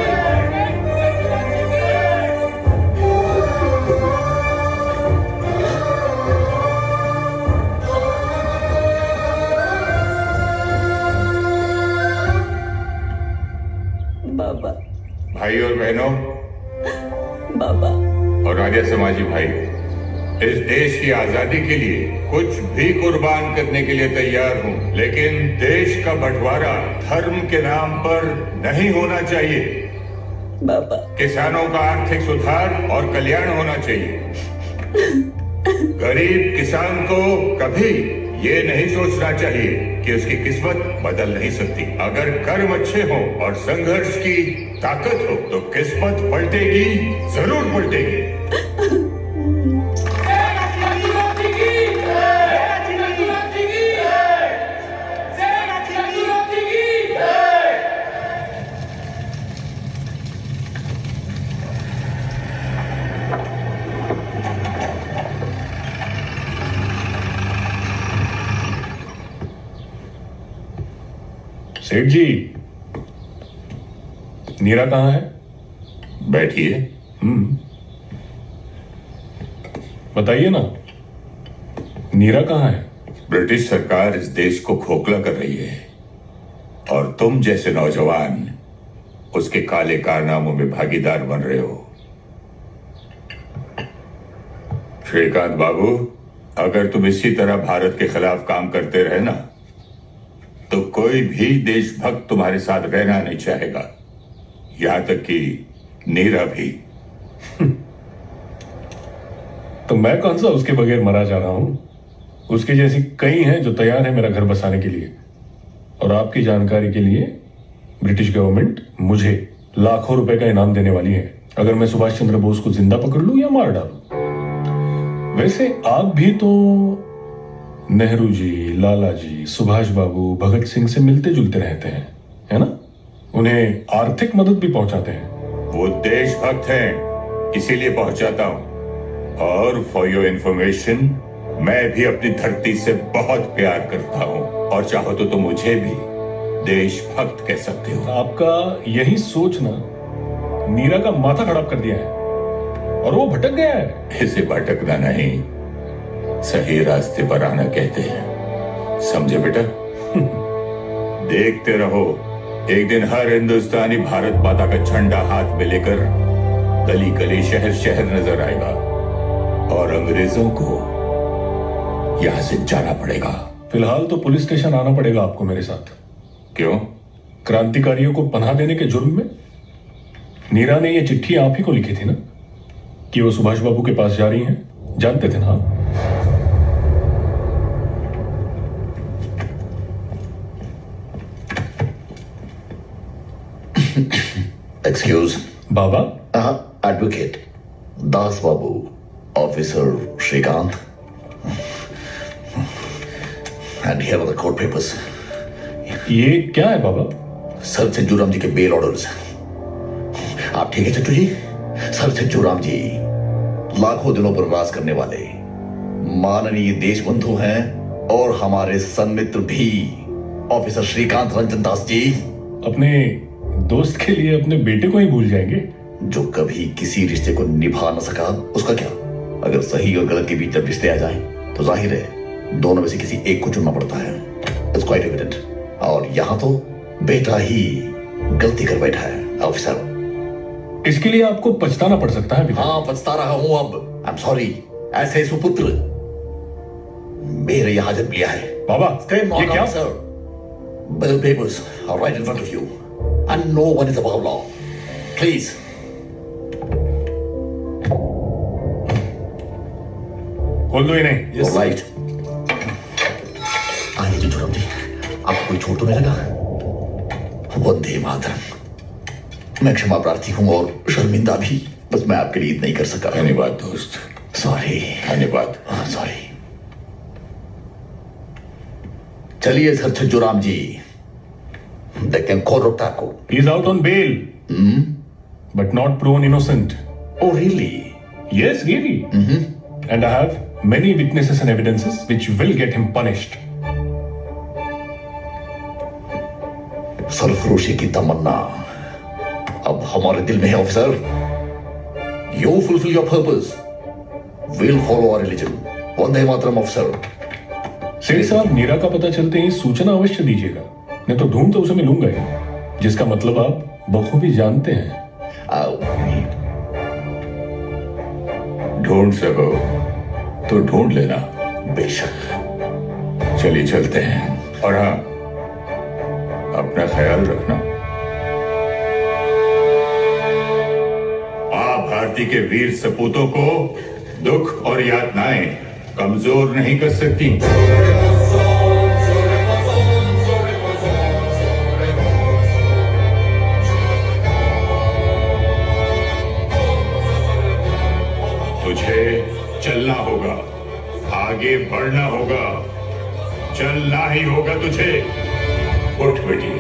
बाबा, भाई और बहनों बाबा और आर्य समाजी भाई, इस देश की आजादी के लिए कुछ भी कुर्बान करने के लिए तैयार हूँ, लेकिन देश का बंटवारा धर्म के नाम पर नहीं होना चाहिए। बाबा, किसानों का आर्थिक सुधार और कल्याण होना चाहिए। गरीब किसान को कभी ये नहीं सोचना चाहिए कि उसकी किस्मत बदल नहीं सकती। अगर कर्म अच्छे हो और संघर्ष की ताकत हो तो किस्मत पलटेगी, जरूर पलटेगी। सेठ जी, नीरा कहाँ है? बैठिए। बताइए ना, नीरा कहाँ है? ब्रिटिश सरकार इस देश को खोखला कर रही है और तुम जैसे नौजवान उसके काले कारनामों में भागीदार बन रहे हो। श्रीकांत बाबू, अगर तुम इसी तरह भारत के खिलाफ काम करते रहे ना तो कोई भी देशभक्त तुम्हारे साथ रहना नहीं चाहेगा, यहां तक कि नीरा भी। तो मैं कौन सा उसके बगैर मरा जा रहा हूं? उसके जैसी कई हैं जो तैयार है मेरा घर बसाने के लिए। और आपकी जानकारी के लिए ब्रिटिश गवर्नमेंट मुझे लाखों रुपए का इनाम देने वाली है अगर मैं सुभाष चंद्र बोस को जिंदा पकड़ लूं या मार डालूं। वैसे आप भी तो नेहरू जी, लाला जी, सुभाष बाबू, भगत सिंह से मिलते जुलते रहते हैं, है ना? उन्हें आर्थिक मदद भी पहुंचाते हैं। वो देशभक्त हैं, इसीलिए पहुंचाता हूं। और फॉर योर इंफॉर्मेशन, मैं भी अपनी धरती से बहुत प्यार करता हूं, और चाहो तो मुझे भी देशभक्त कह सकते हो। आपका यही सोचना नीरा का माथा खराब कर दिया है और वो भटक गया है। इसे भटकना नहीं, सही रास्ते पर आना कहते हैं, समझे बेटा? देखते रहो, एक दिन हर हिंदुस्तानी भारत माता का झंडा हाथ में लेकर गली गली, शहर शहर नजर आएगा, और अंग्रेजों को यहां से जाना पड़ेगा। फिलहाल तो पुलिस स्टेशन आना पड़ेगा आपको मेरे साथ। क्यों? क्रांतिकारियों को पनाह देने के जुर्म में। नीरा ने ये चिट्ठी आप ही को लिखी थी ना कि वो सुभाष बाबू के पास जा रही हैं, जानते थे ना आप? एक्सक्यूज बाबा। Advocate Das Babu, officer Shrikant, and here are the court papers. ये क्या है बाबा? सर छज्जूराम जी के बेल ऑर्डर्स। आप ठीक है चट्टू जी? सर छज्जूराम जी लाखों दिनों पर राज करने वाले माननीय देशबंधु हैं, और हमारे सन्मित्र भी ऑफिसर श्रीकांत रंजन दास जी। अपने दोस्त के लिए अपने बेटे को ही भूल जाएंगे? जो कभी किसी रिश्ते को निभा न सका, उसका क्या? अगर सही और गलत के बीच जब रिश्ते आ जाएं, तो जाहिर है दोनों में से किसी एक को चुनना पड़ता है। It's quite evident. और यहां तो बेटा ही गलती कर बैठा है ऑफिसर। इसके लिए आपको पछताना पड़ सकता है। हाँ, पछता रहा हूं अब। I am sorry. ऐसे सुपुत्र मेरे यहां जन्म लिया है। बाबा, ये क्या? Bill papers are right in front of you, and no one is above law. Please. खोल दो इन्हें। Yes, right. आइए छज्जूराम जी, आपको कोई छोड़ तो नहीं लगा? वंदे मातरम। मैं क्षमा प्रार्थी हूं और शर्मिंदा भी, बस मैं आपके लिए नहीं कर सका। धन्यवाद दोस्त। सॉरी। धन्यवाद। सॉरी। चलिए सर छज्जूराम जी, देखते हैं कौन रोकता आपको। He is out on bail, but not proven innocent. Oh really? Yes, really. And I have many witnesses and evidences which will get him punished. सरफरोशी की तमन्ना अब हमारे दिल में है officer. You fulfill your purpose. We'll follow our religion. Vande Mataram officer. सेठ साहब, नीरा का पता चलते ही सूचना अवश्य दीजिएगा, नहीं तो ढूंढ तो उसे मिलूंगा ही, जिसका मतलब आप बखूबी जानते हैं। ढूंढ सको तो ढूंढ लेना। बेशक। चलिए चलते हैं, और हाँ, अपना ख्याल रखना। आप भारती के वीर सपूतों को दुख और यातनाएं कमजोर नहीं कर सकती। तुझे चलना होगा, आगे बढ़ना होगा, चलना ही होगा तुझे। उठ बेटी।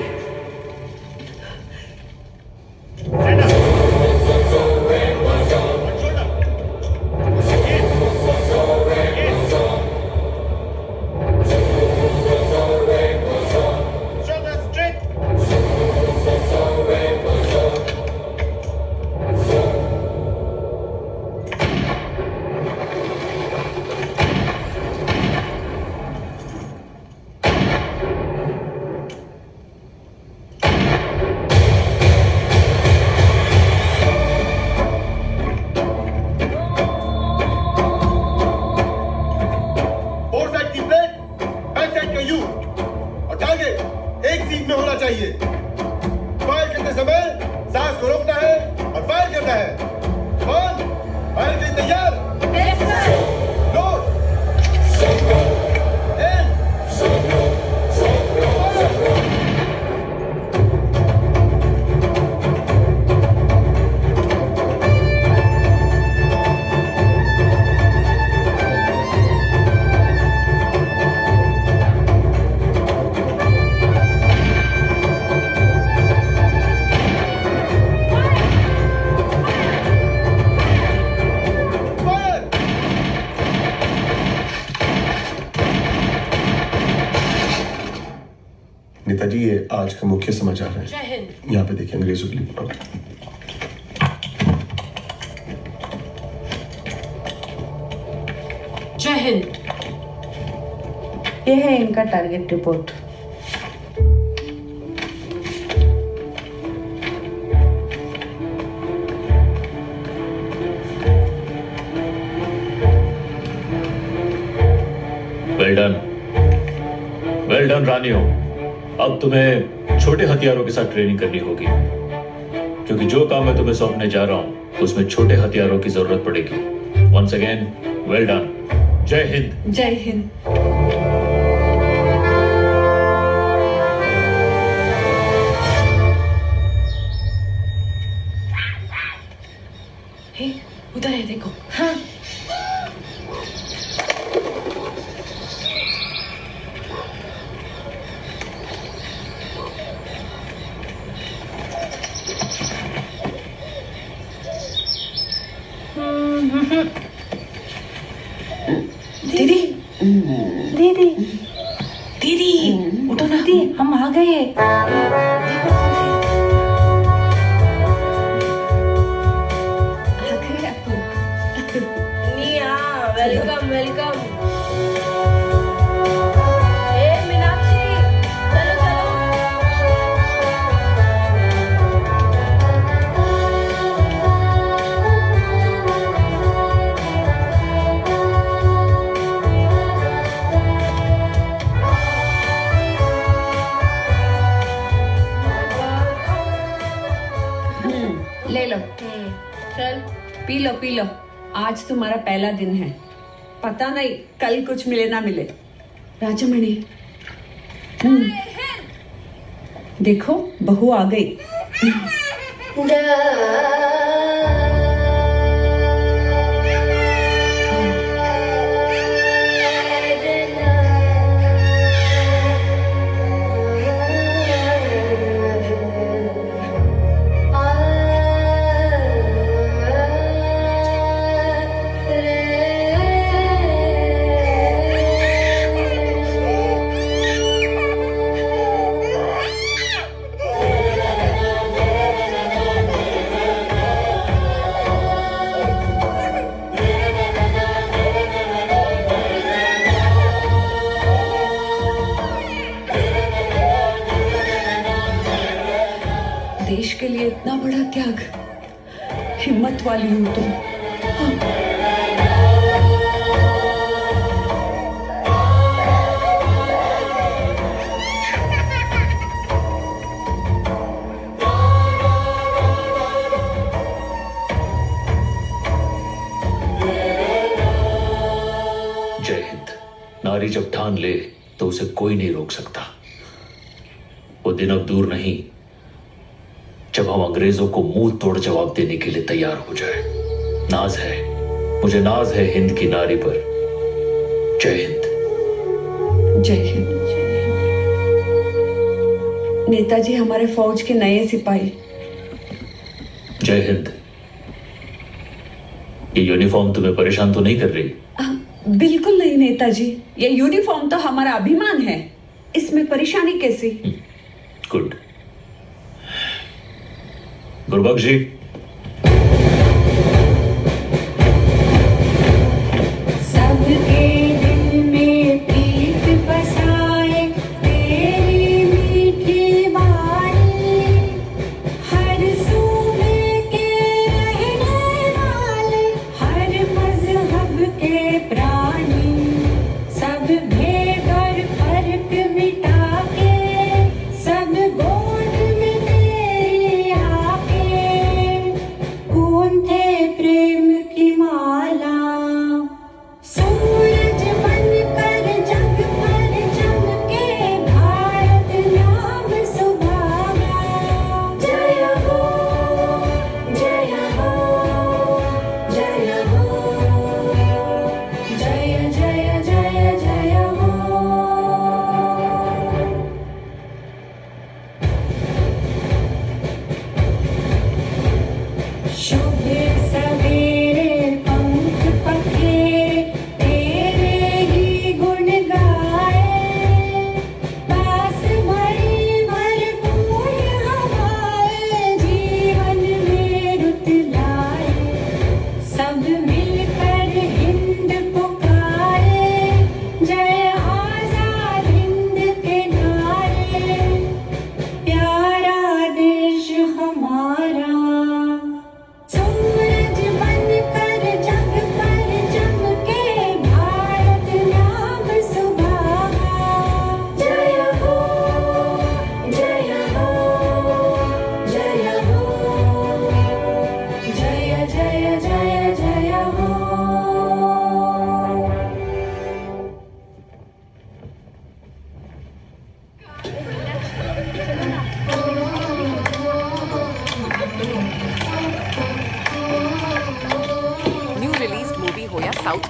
एक सीट में होना चाहिए। फायर करते समय सांस को रोकना है और फायर करना है। कौन फायर के लिए तैयार? लोड नेताजी, ये आज का मुख्य समाचार है। जय हिंद। यहाँ पे देखिए अंग्रेजों के लिए। जय हिंद। ये है इनका टारगेट रिपोर्ट। वेल डन रानियों। अब तुम्हें छोटे हथियारों के साथ ट्रेनिंग करनी होगी, क्योंकि जो काम मैं तुम्हें सौंपने जा रहा हूं उसमें छोटे हथियारों की जरूरत पड़ेगी। Once again well done. जय हिंद। जय हिंद। हे, उधर है देखो। हाँ। दीदी दीदी दीदी उठो ना। दीदी हम आ गए। निया वेलकम वेलकम। ए मीनाक्षी चलो चलो। ले लो। चल पी लो पी लो। आज तुम्हारा पहला दिन है, पता नहीं कल कुछ मिले ना मिले। राजमणि, देखो बहू आ गई। देश के लिए इतना बड़ा त्याग, हिम्मत वाली हूं तुम। जय हिंद। नारी जब ठान ले तो उसे कोई नहीं रोक सकता। वो दिन अब दूर नहीं जब हम अंग्रेजों को मुंह तोड़ जवाब देने के लिए तैयार हो जाए। नाज है, मुझे नाज है हिंद की नारी पर। जय हिंद। जय हिंद। नेताजी हमारे फौज के नए सिपाही। जय हिंद। ये यूनिफॉर्म तुम्हें परेशान तो नहीं कर रही? बिल्कुल नहीं नेताजी, ये यूनिफॉर्म तो हमारा अभिमान है, इसमें परेशानी कैसी? गुड। गुरबख्श जी। सबके दिल में प्रीत बसाए तेरी मीठी वाणी, हर सूबे के रहने वाले, हर मजहब के प्राणी, सब भेद और फर्क मिटा के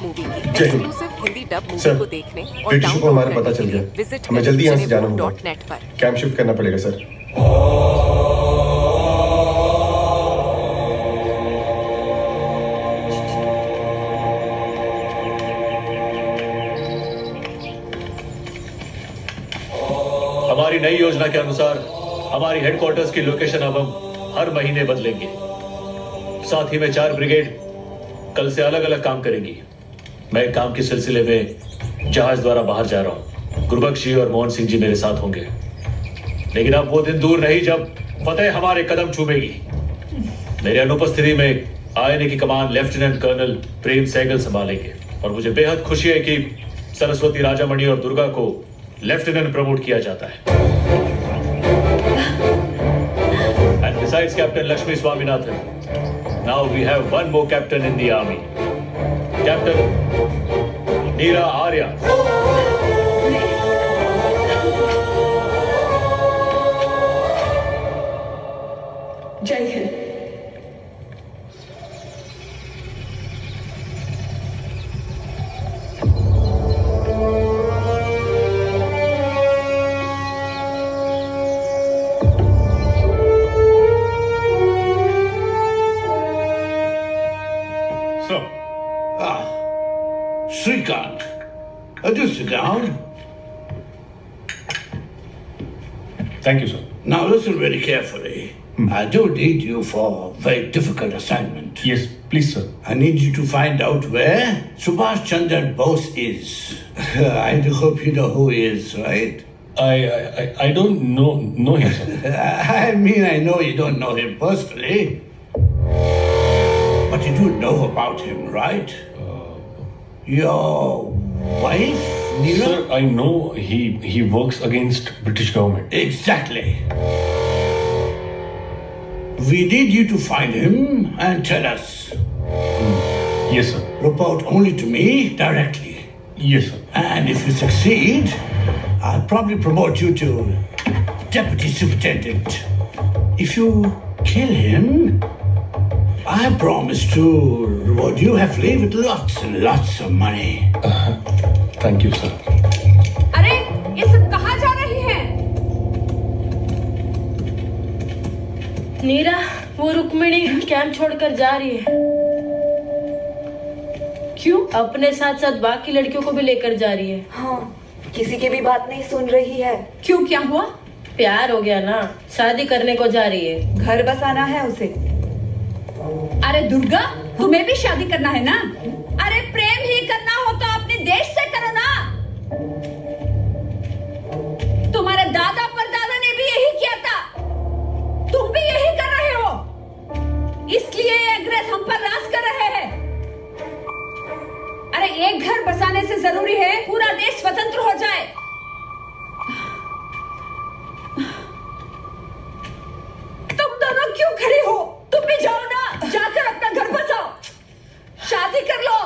मूवी की जय Hind. Exclusive Hindi dub sir, movie को देखने और ब्रिटिशों को हमारा पता चल गया। विजिट हमें जल्दी यहाँ से जाना होगा। .net पर। कैंप शिफ्ट करना पड़ेगा सर। हमारी नई योजना के अनुसार हमारी हेडक्वार्टर्स की लोकेशन अब हम हर महीने बदलेंगे। साथ ही में 4 ब्रिगेड कल से अलग अलग काम करेंगी। मैं काम के सिलसिले में जहाज द्वारा बाहर जा रहा हूं। गुरबख्श जी और मोहन सिंह जी मेरे साथ होंगे। लेकिन अब वो दिन दूर नहीं जब फतेह हमारे कदम चूमेगी। मेरी अनुपस्थिति में आईएनए की कमान लेफ्टिनेंट कर्नल प्रेम सहगल संभालेंगे और मुझे बेहद खुशी है कि सरस्वती राजामणि और दुर्गा को लेफ्टिनेंट प्रमोट किया जाता है। And besides Captain Lakshmi Swaminathan, now we have one more captain in the army, Captain Neera Arya. जय Hind. Srikant, do sit down. Thank you, sir. Now listen very carefully. I do need you for a very difficult assignment. Yes, please, sir. I need you to find out where Subhash Chandra Bose is. I do hope you know who he is, right? I don't know him, sir. I mean, I know you don't know him personally, but you do know about him, right? Your wife, Neera? Sir, I know he works against British government. Exactly. We need you to find him and tell us. Yes, sir. Report only to me directly. Yes, sir. And if you succeed, I'll probably promote you to Deputy Superintendent. If you kill him, I promise to reward you heavily with lots and lots of money. Thank you, sir. अरे ये सब कहाँ जा रही हैं? नीरा, वो Rukmini camp छोड़कर जा रही है। क्यों? अपने साथ साथ बाकी लड़कियों को भी लेकर जा रही है। हाँ, किसी की भी बात नहीं सुन रही है। क्यों, क्या हुआ? प्यार हो गया ना, शादी करने को जा रही है। घर बसाना है उसे। अरे दुर्गा, तुम्हें भी शादी करना है ना? अरे प्रेम ही करना हो तो अपने देश से करो ना। तुम्हारे दादा परदादा ने भी यही किया था, तुम भी यही कर रहे हो। इसलिए ये अंग्रेज हम पर राज कर रहे हैं। अरे एक घर बसाने से जरूरी है पूरा देश स्वतंत्र हो जाए। तुम दोनों क्यों खड़ी हो? तुम भी जाओ ना, जाकर अपना घर बसाओ, शादी कर लो।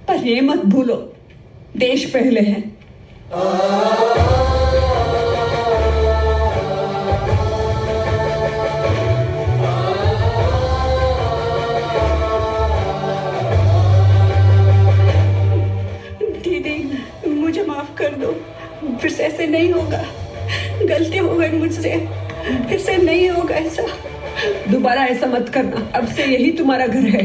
पर ये मत भूलो, देश पहले है। दीदी, मुझे माफ कर दो, फिर से ऐसे नहीं होगा। गलती हो गई मुझसे, फिर से नहीं होगा ऐसा। दोबारा ऐसा मत करना, अब से यही तुम्हारा घर है।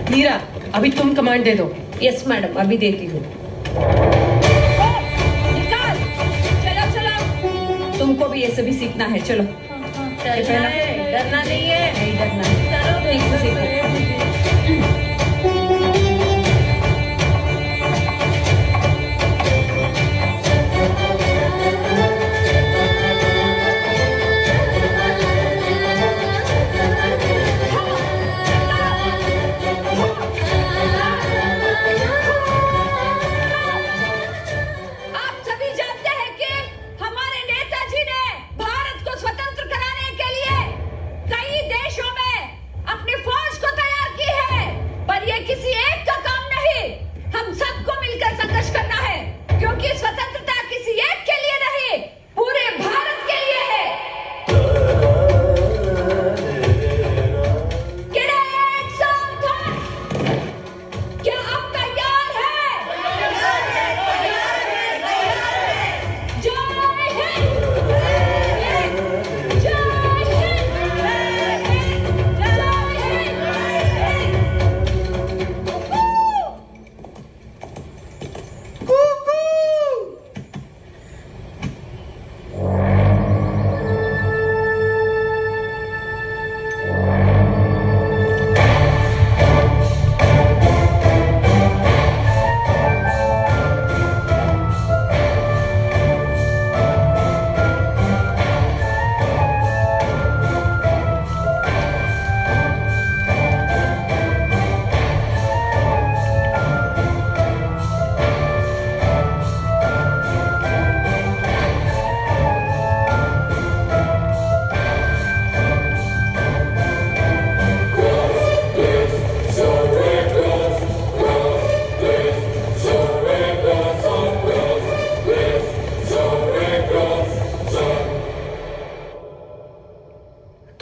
नीरा, अभी तुम कमांड दे दो। यस मैडम, अभी देती हूँ। निकाल, चलो चलो, तुमको भी ये सभी सीखना है। चलो, डरना नहीं है। नहीं डरना है। चलो, ठीक से सीखो।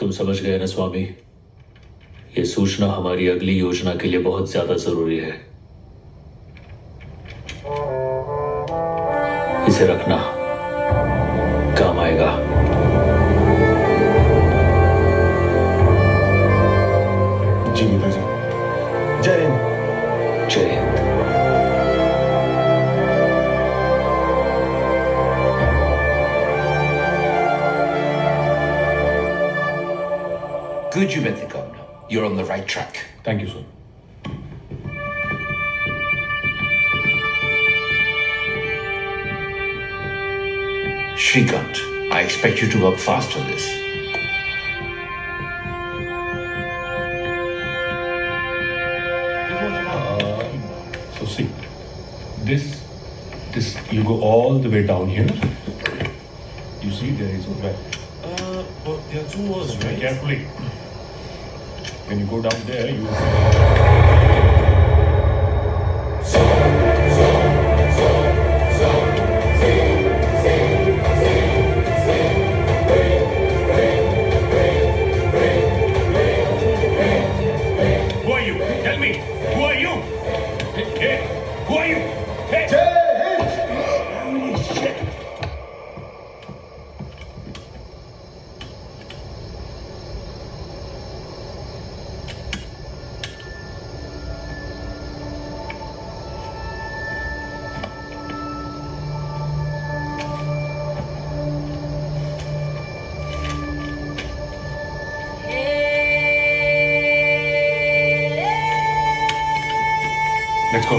तुम समझ गए ना स्वामी, ये सूचना हमारी अगली योजना के लिए बहुत ज्यादा जरूरी है। इसे रखना, काम आएगा। जी नेताजी। जय हिंद। जय Hind. Good, you met the governor. You're on the right track. Thank you, sir. Shrikant, I expect you to work fast on this. So see, this, you go all the way down here. You see there is a well. But there are two walls, Very right? carefully. When you go down there, you will Who are you? Tell me. Who are you? Hey, who are you? Hey. Shit. Let's go.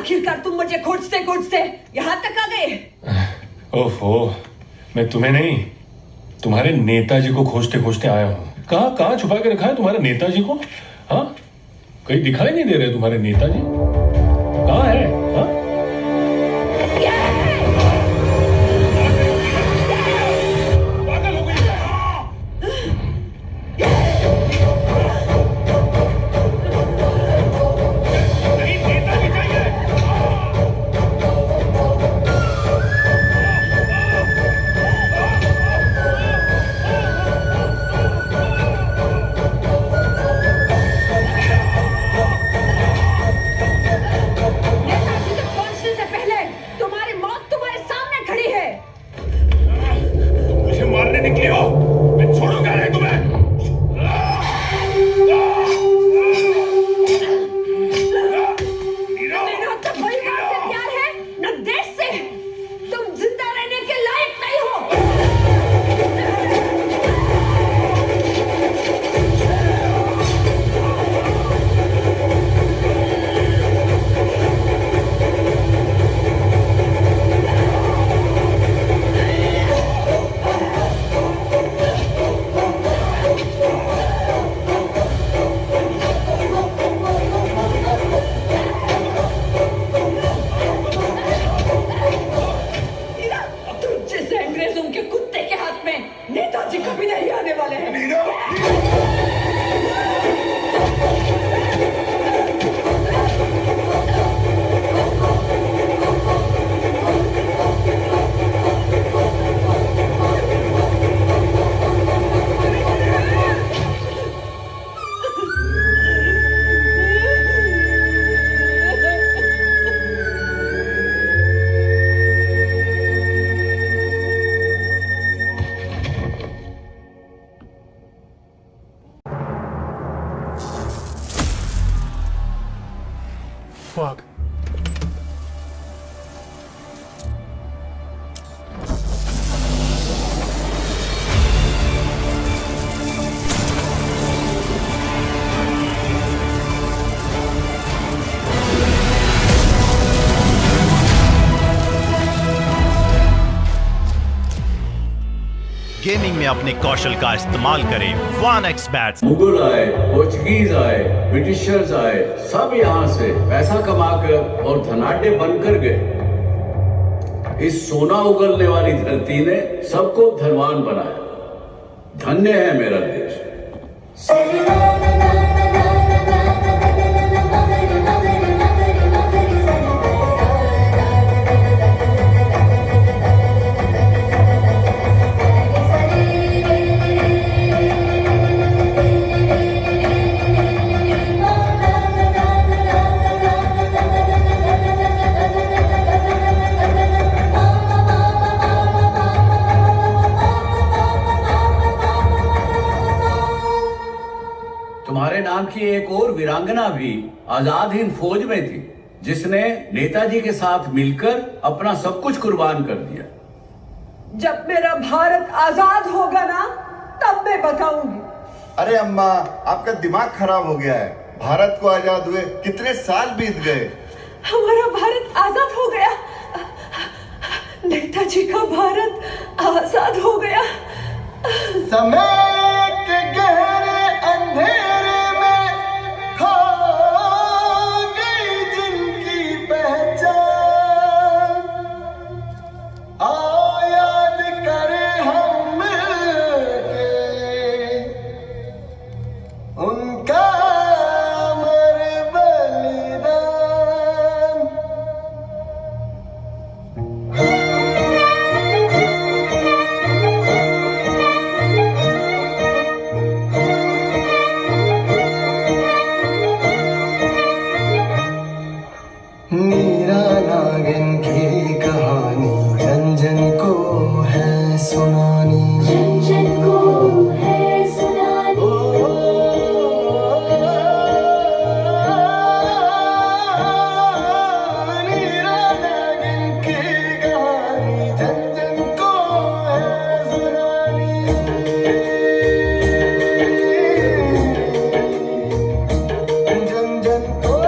आखिरकार तुम मुझे खोजते खोजते यहाँ तक आ गए। ओहो, मैं तुम्हें नहीं, तुम्हारे नेताजी को खोजते खोजते आया हूँ। कहाँ छुपा के रखा है तुम्हारे नेताजी को? हाँ, कहीं दिखाई नहीं दे रहे तुम्हारे नेताजी? कहाँ है? हाँ? नेताजी कभी नहीं आने वाले हैं। Fuck. गेमिंग में अपने कौशल का इस्तेमाल करें 1x बैट्स। मुगल आए, पोर्चुगीज आए, ब्रिटिशर्स आए, सब यहाँ से पैसा कमाकर और धनाढ्य बनकर गए। इस सोना उगलने वाली धरती ने सबको धनवान बनाया। धन्य है मेरा देश। तुम्हारे नाम की एक और वीरांगना भी आजाद हिंद फौज में थी, जिसने नेताजी के साथ मिलकर अपना सब कुछ कुर्बान कर दिया। जब मेरा भारत आजाद होगा ना, तब मैं बताऊंगी। अरे अम्मा, आपका दिमाग खराब हो गया है। भारत को आजाद हुए कितने साल बीत गए। हमारा भारत आजाद हो गया, नेताजी का भारत आजाद हो गया। समय के गहरे अंधेरे में खो गई जिनकी पहचान, आओ याद करें हम मिलके उनका अमर बलिदान। मीरा नागिन की कहानी जन जन को है सुनानी, जन जन को है सुनानी। मीरा नागिन की कहानी जन जन को है सुनानी, जन जन को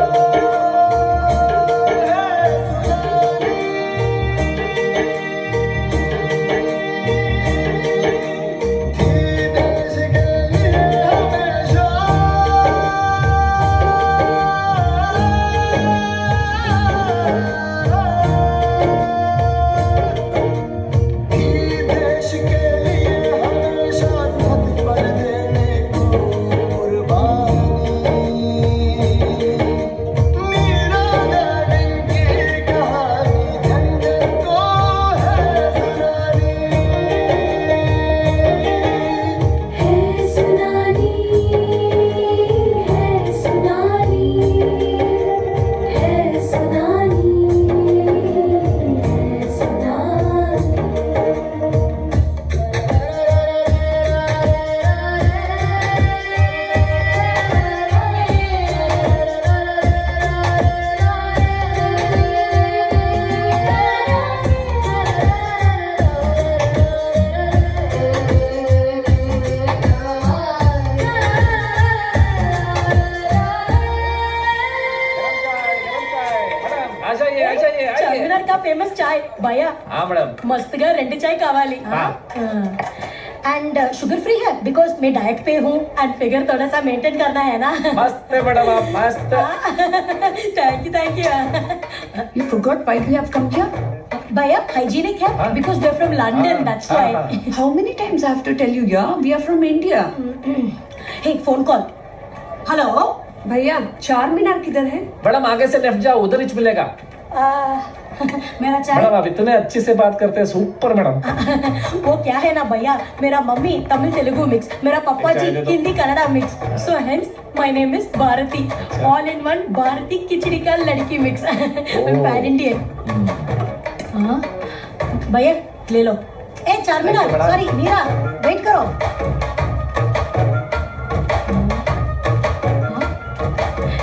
చార్మినార్ का फेमस चाय भैया। हाँ मैडम। मस्तगा रेंडी चाय कावाली। एंड शुगर फ्री है बिकॉज मैं डाइट पे हूँ एंड फिगर थोड़ा सा मेंटेन करना है ना। मस्त है मैडम आप, मस्त। Thank you. You forgot why we have come here? भैया हाइजीनिक है because they're from London, that's why. How many times I have to tell you, yeah? We are from India. एक फोन कॉल. हेलो भैया चार मीनार किधर है? Madam आगे से left जाओ, उधर ही मिलेगा. मेरा चाय. मैडम आप इतने अच्छे से बात करते हैं, सुपर मैडम. वो क्या है ना भैया, मेरा मम्मी तमिल तेलुगु मिक्स, मेरा पापा जी Hindi Kannada mix, so hence my name is Bharati, all in one Bharati khichdi का लड़की मिक्स. Pan Indian. हाँ भैया ले लो. ए 4 मिनट, सॉरी नीरा, वेट करो.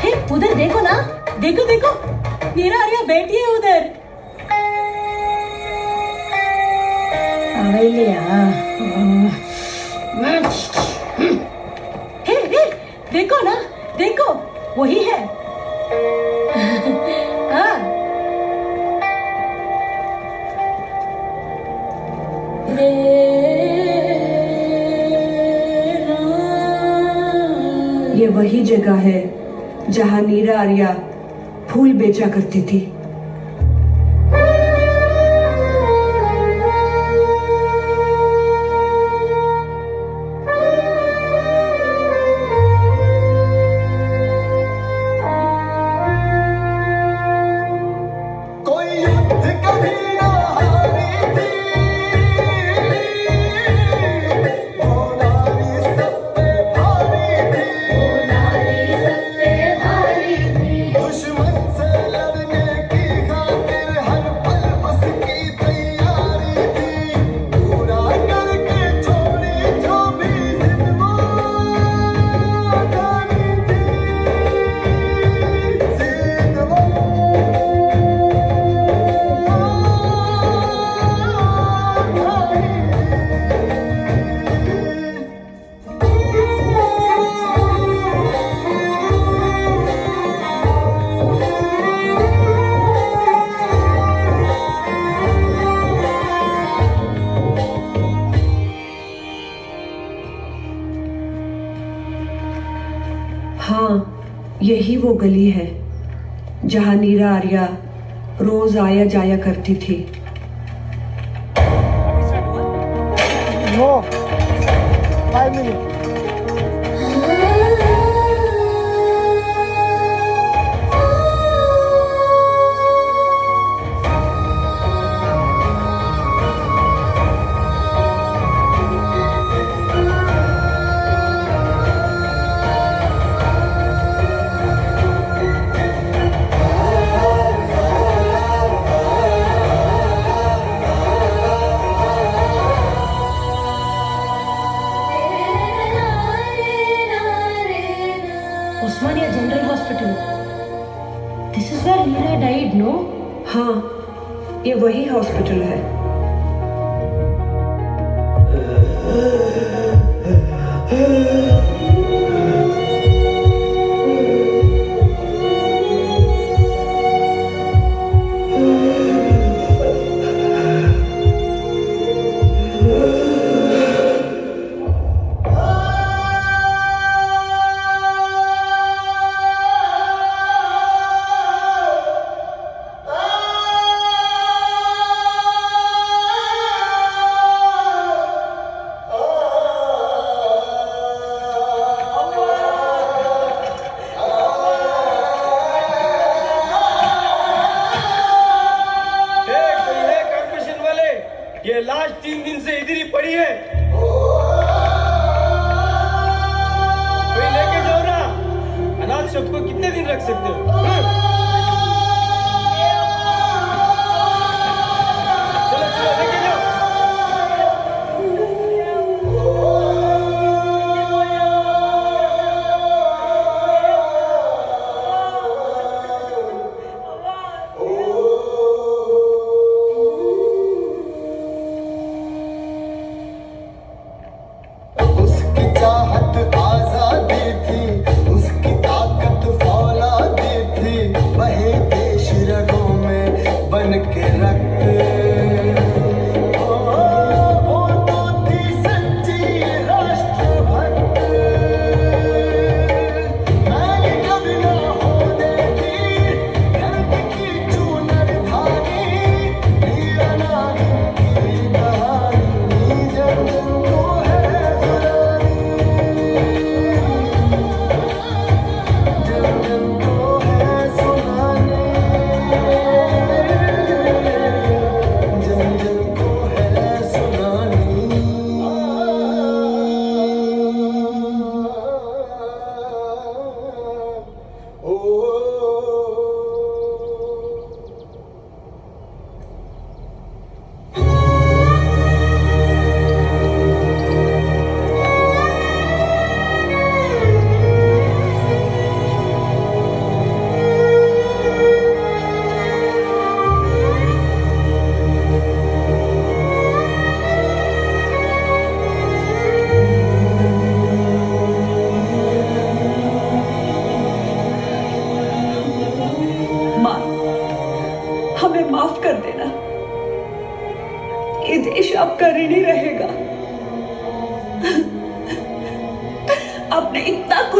हे उधर देखो ना, देखो देखो नीरा आर्या बैठी है उधर. हे देखो ना, देखो वही है. हाँ ये वही जगह है जहाँ नीरा आर्या फूल बेचा करती थी. हाँ यही वो गली है जहाँ नीरा आर्या रोज आया जाया करती थी. No, 5 minutes. Osmania General Hospital. This is where Neera died, no? हाँ ये वही हॉस्पिटल है. ये लाश 3 दिन से इधर ही पड़ी है. कोई लेके जाओ ना. अनाथ शब्द को कितने दिन रख सकते हो? चलो चलो लेके जाओ.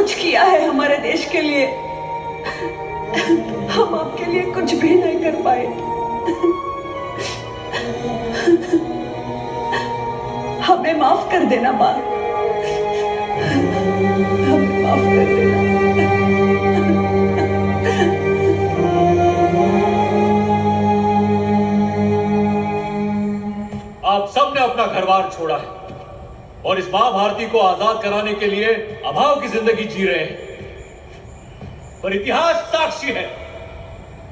कुछ किया है हमारे देश के लिए, हम आपके लिए कुछ भी नहीं कर पाए। हमें माफ कर देना माँ, हमें माफ कर देना। आप सबने अपना घर-बार छोड़ा है और इस मां भारती को आजाद कराने के लिए अभाव की जिंदगी जी रहे हैं, पर इतिहास साक्षी है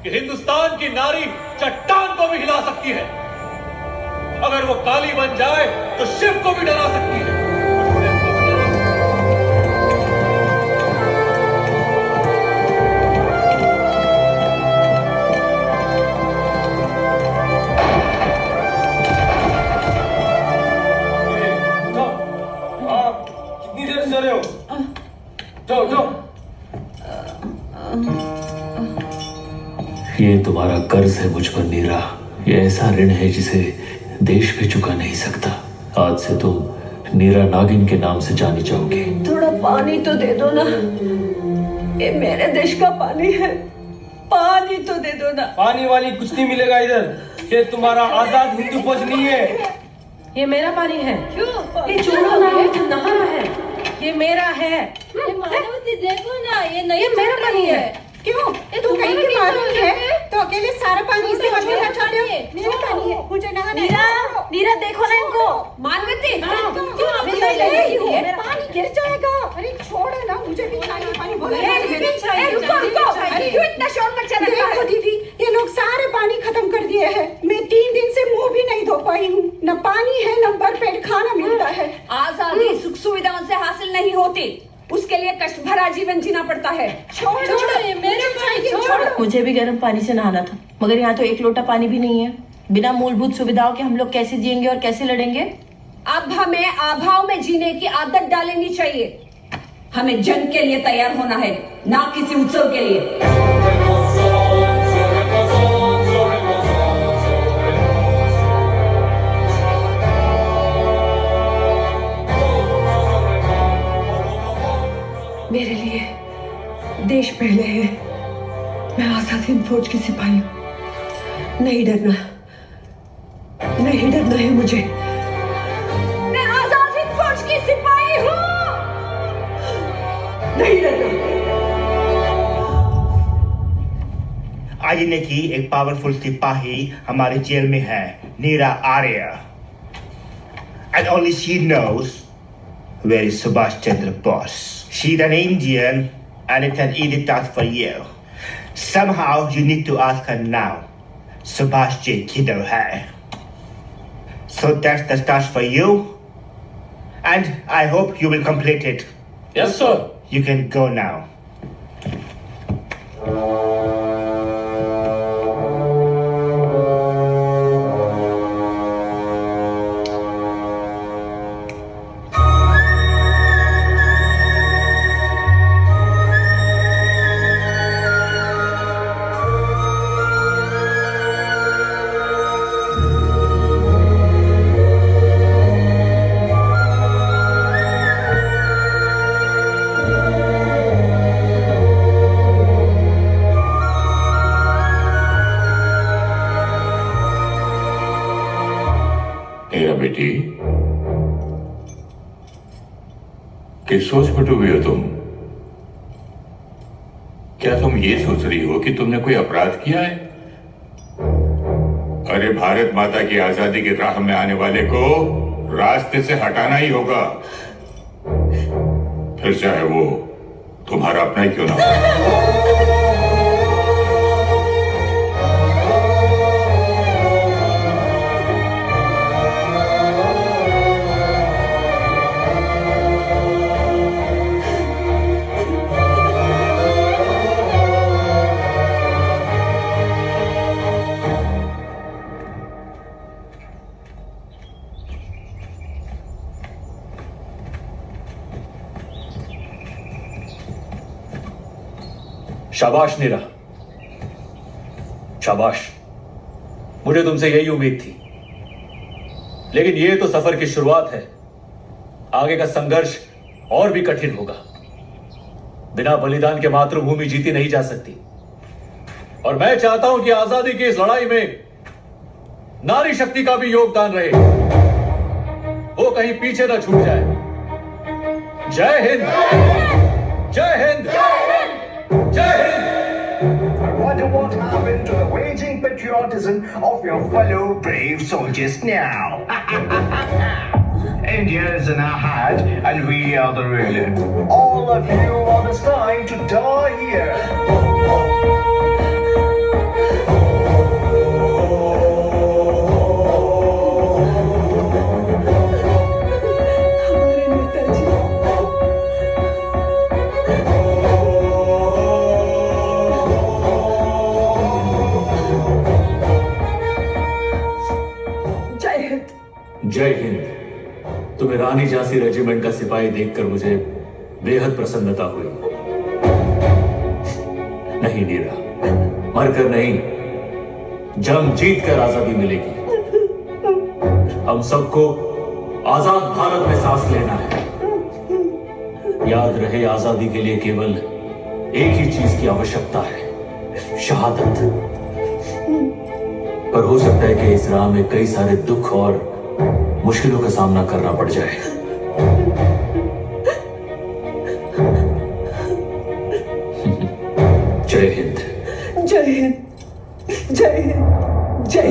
कि हिंदुस्तान की नारी चट्टान को भी हिला सकती है। अगर वो काली बन जाए तो शिव को भी डरा सकती है। कितनी देर से रहे हो? जाओ जाओ। ये तुम्हारा कर्ज है मुझ पर नीरा, ये ऐसा ऋण है जिसे देश भी चुका नहीं सकता। आज से तुम नीरा नागिन के नाम से जानी जाओगी। थोड़ा पानी तो दे दो ना, ये मेरे देश का पानी है, पानी तो दे दो ना। पानी वाली कुछ नहीं मिलेगा इधर, ये तुम्हारा आजाद हिंदू फौज नहीं है। ये मेरा पानी है। क्यों? ये छोड़ो ना, ये तो नहाना है। ये मेरा है। माधवती देखो ना, ये नहीं, ये मेरा पानी है। क्यों? तू कहीं की मालूम है तो अकेले सारा पानी इस्तेमाल करना चाहते हो? मेरा पानी है, मुझे नहाना है। नीरा देखो ना इनको। मानवती क्यों आप ले रही हो? पानी गिर जाएगा। अरे छोड़ो ना, मुझे भी चाहिए पानी। रुको रुको, क्यों इतना शोर मचा रहे हो? देखो दीदी, ये लोग सारे पानी खत्म कर दिए हैं। मैं 3 दिन से मुंह भी नहीं धो पाई हूँ। न पानी है न भरपेट खाना मिलता है। आजादी सुख सुविधाओं से हासिल नहीं होती, उसके लिए कष्ट भरा जीवन जीना पड़ता है। छोड़ो, ये मेरे पानी छोड़ो। मुझे भी गर्म पानी से नहाना था, मगर यहाँ तो 1 लोटा पानी भी नहीं है। बिना मूलभूत सुविधाओं के हम लोग कैसे जिएंगे और कैसे लड़ेंगे? अब हमें अभाव में जीने की आदत डालनी चाहिए। हमें जंग के लिए तैयार होना है, ना किसी उत्सव के लिए। मेरे लिए देश पहले है। मैं आजाद हिंद फौज की सिपाही हूँ। नहीं डरना, नहीं डरना है मुझे। मैं आजाद हिंद फौज की सिपाही हूँ, नहीं डरना। आईने की एक पावरफुल सिपाही हमारे जेल में है, नीरा Arya. And only she knows where is Subhash Chandra Bose. She's an Indian and it's an easy task for you. Somehow you need to ask her now. Subhash Ji kidhar hai? So that's the task for you. And I hope you will complete it. Yes, sir. You can go now. बेटी, किस सोच में डूबी हो तुम? क्या तुम ये सोच रही हो कि तुमने कोई अपराध किया है? अरे भारत माता की आजादी की राह में आने वाले को रास्ते से हटाना ही होगा, फिर चाहे वो तुम्हारा अपना ही क्यों ना हो। शाबाश नीरा, शाबाश। मुझे तुमसे यही उम्मीद थी, लेकिन यह तो सफर की शुरुआत है। आगे का संघर्ष और भी कठिन होगा। बिना बलिदान के मातृभूमि जीती नहीं जा सकती। और मैं चाहता हूं कि आजादी की इस लड़ाई में नारी शक्ति का भी योगदान रहे, वो कहीं पीछे न छूट जाए। जय हिंद, जय हिंद, जय Hind. I wonder what happened to the raging patriotism of your fellow brave soldiers now. India is in our heart and we are the ruler. All of you are destined to die here. जय हिंद। तुम्हें रानी Jhansi regiment का सिपाही देखकर मुझे बेहद प्रसन्नता हुई। नहीं नीरा, मरकर नहीं, जंग जीतकर आजादी मिलेगी। हम सबको आजाद भारत में सांस लेना है। याद रहे, आजादी के लिए केवल एक ही चीज की आवश्यकता है, शहादत। पर हो सकता है कि इस राह में कई सारे दुख और मुश्किलों का सामना करना पड़ जाए। जय हिंद, जय हिंद, जय हिंद, जय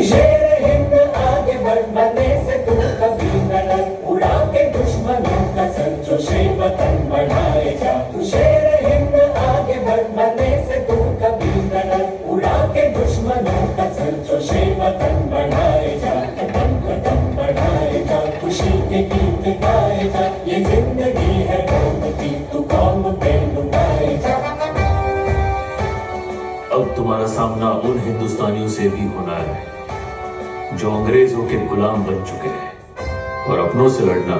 हिंद। आगे बढ़ने से तुम कभी न डर, उड़ा के दुश्मनों का सर जो शेर वतन बढ़ाए जा। शेर हिंद आगे बढ़ने से तुम कभी न डर, उड़ा के दुश्मनों का सर जो शेर वतन बढ़ाए जा। कदम कदम बढ़ाए जा, खुशी के गीत गाए जा। ये जिंदगी है कौम की, तू कौम पे लुटाए जा। अब तुम्हारा सामना उन हिंदुस्तानियों से भी होना है जो अंग्रेजों के गुलाम बन चुके हैं, और अपनों से लड़ना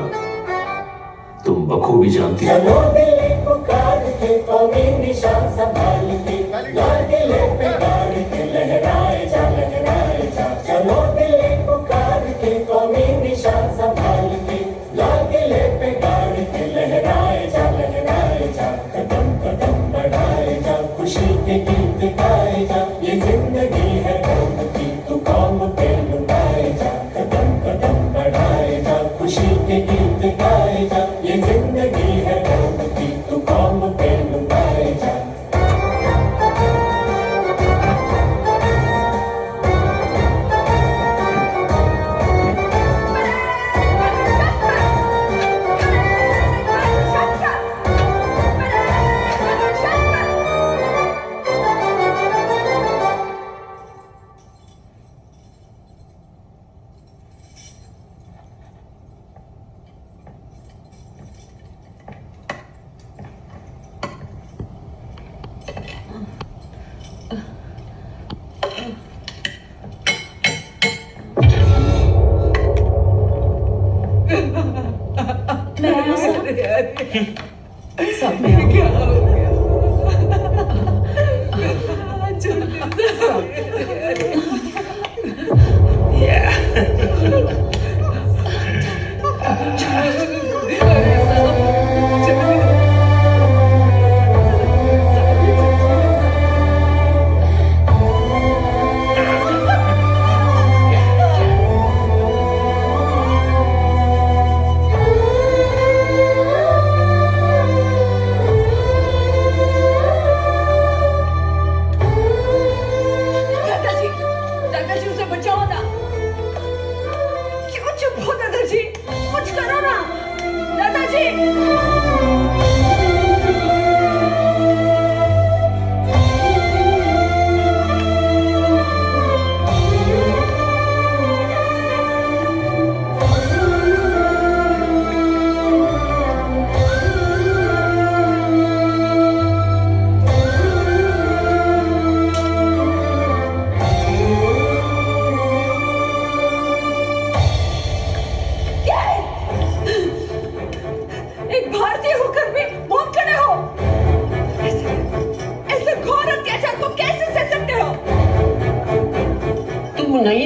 तुम बखूबी जानती हो। चलो दिल्ली पुकार के, कौमी निशान संभाल के, लाल किले पे गाड़ के लहराए जा, लहराए जा। चलो दिल्ली पुकार के, कौमी निशान संभाल के, लाल किले पे गाड़ के लहराए जा, लहराए जा। कदम कदम बढ़ाए जा, खुशी के गीत गाए जा। ये जिंदगी है कौम की, तू कौम पे लुटाए जा। कदम कदम बढ़ाए जा, खुशी के गीत गाए जा। ये जिंदगी है कौम की, तू कौम पे लुटाए जा। सब में क्या हो गया?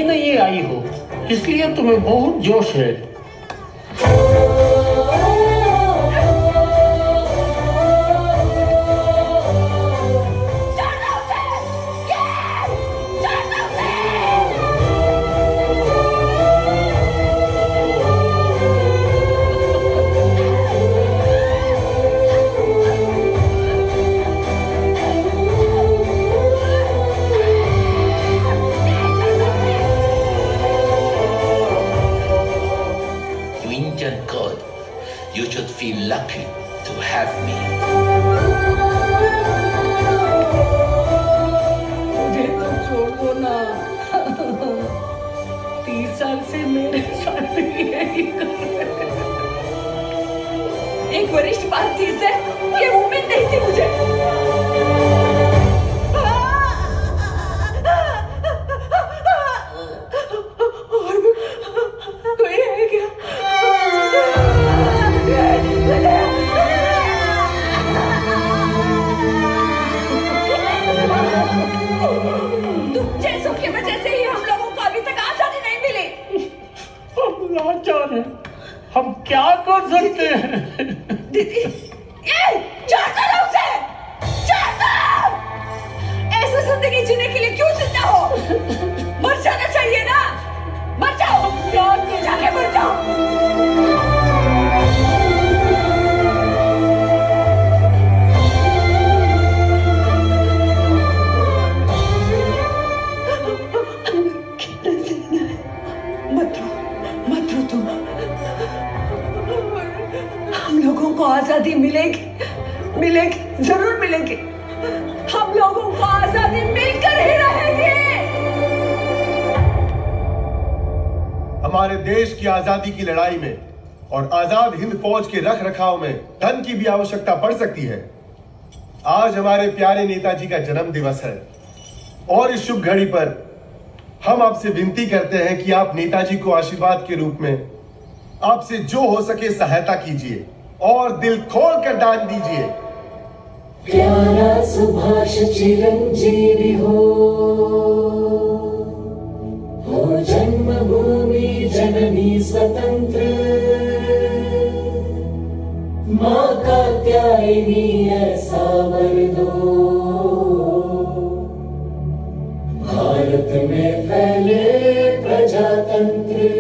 नई आई हो, इसलिए तुम्हें बहुत जोश है। You should feel lucky to have me. मुझे तो छोड़ दो ना। 30 साल से मेरे साथ यही कर रहे हैं। एक वरिष्ठ भारतीय से ये उम्मीद नहीं थी मुझे। कोई है क्या? तुम जैसों की वजह से ही हम लोगों को अभी तक आजादी नहीं मिली। हम लाचार हैं, हम क्या कर सकते हैं? दीदी, ये छोड़ दो ना उसे, छोड़ दो। ऐसे जिंदगी जीने के लिए क्यों जिंदा हो? मर जाना चाहिए ना, मर जाओ, जाके मर जाओ। मत रो तुम। हम लोगों को आजादी मिलेगी, मिलेगी, जरूर मिलेगी। हम लोगों को आजादी मिलकर ही रहेगी। हमारे देश की आजादी की लड़ाई में और आजाद हिंद फौज के रख रखाव में धन की भी आवश्यकता पड़ सकती है। आज हमारे प्यारे नेताजी का जन्म दिवस है और इस शुभ घड़ी पर हम आपसे विनती करते हैं कि आप नेताजी को आशीर्वाद के रूप में आपसे जो हो सके सहायता कीजिए और दिल खोल कर दान दीजिए। प्यारा सुभाष चिरंजीवी हो जन्मभूमि जननी स्वतंत्र, माँ कात्यायनी ऐसा वर दो, भारत में फैले प्रजातंत्र।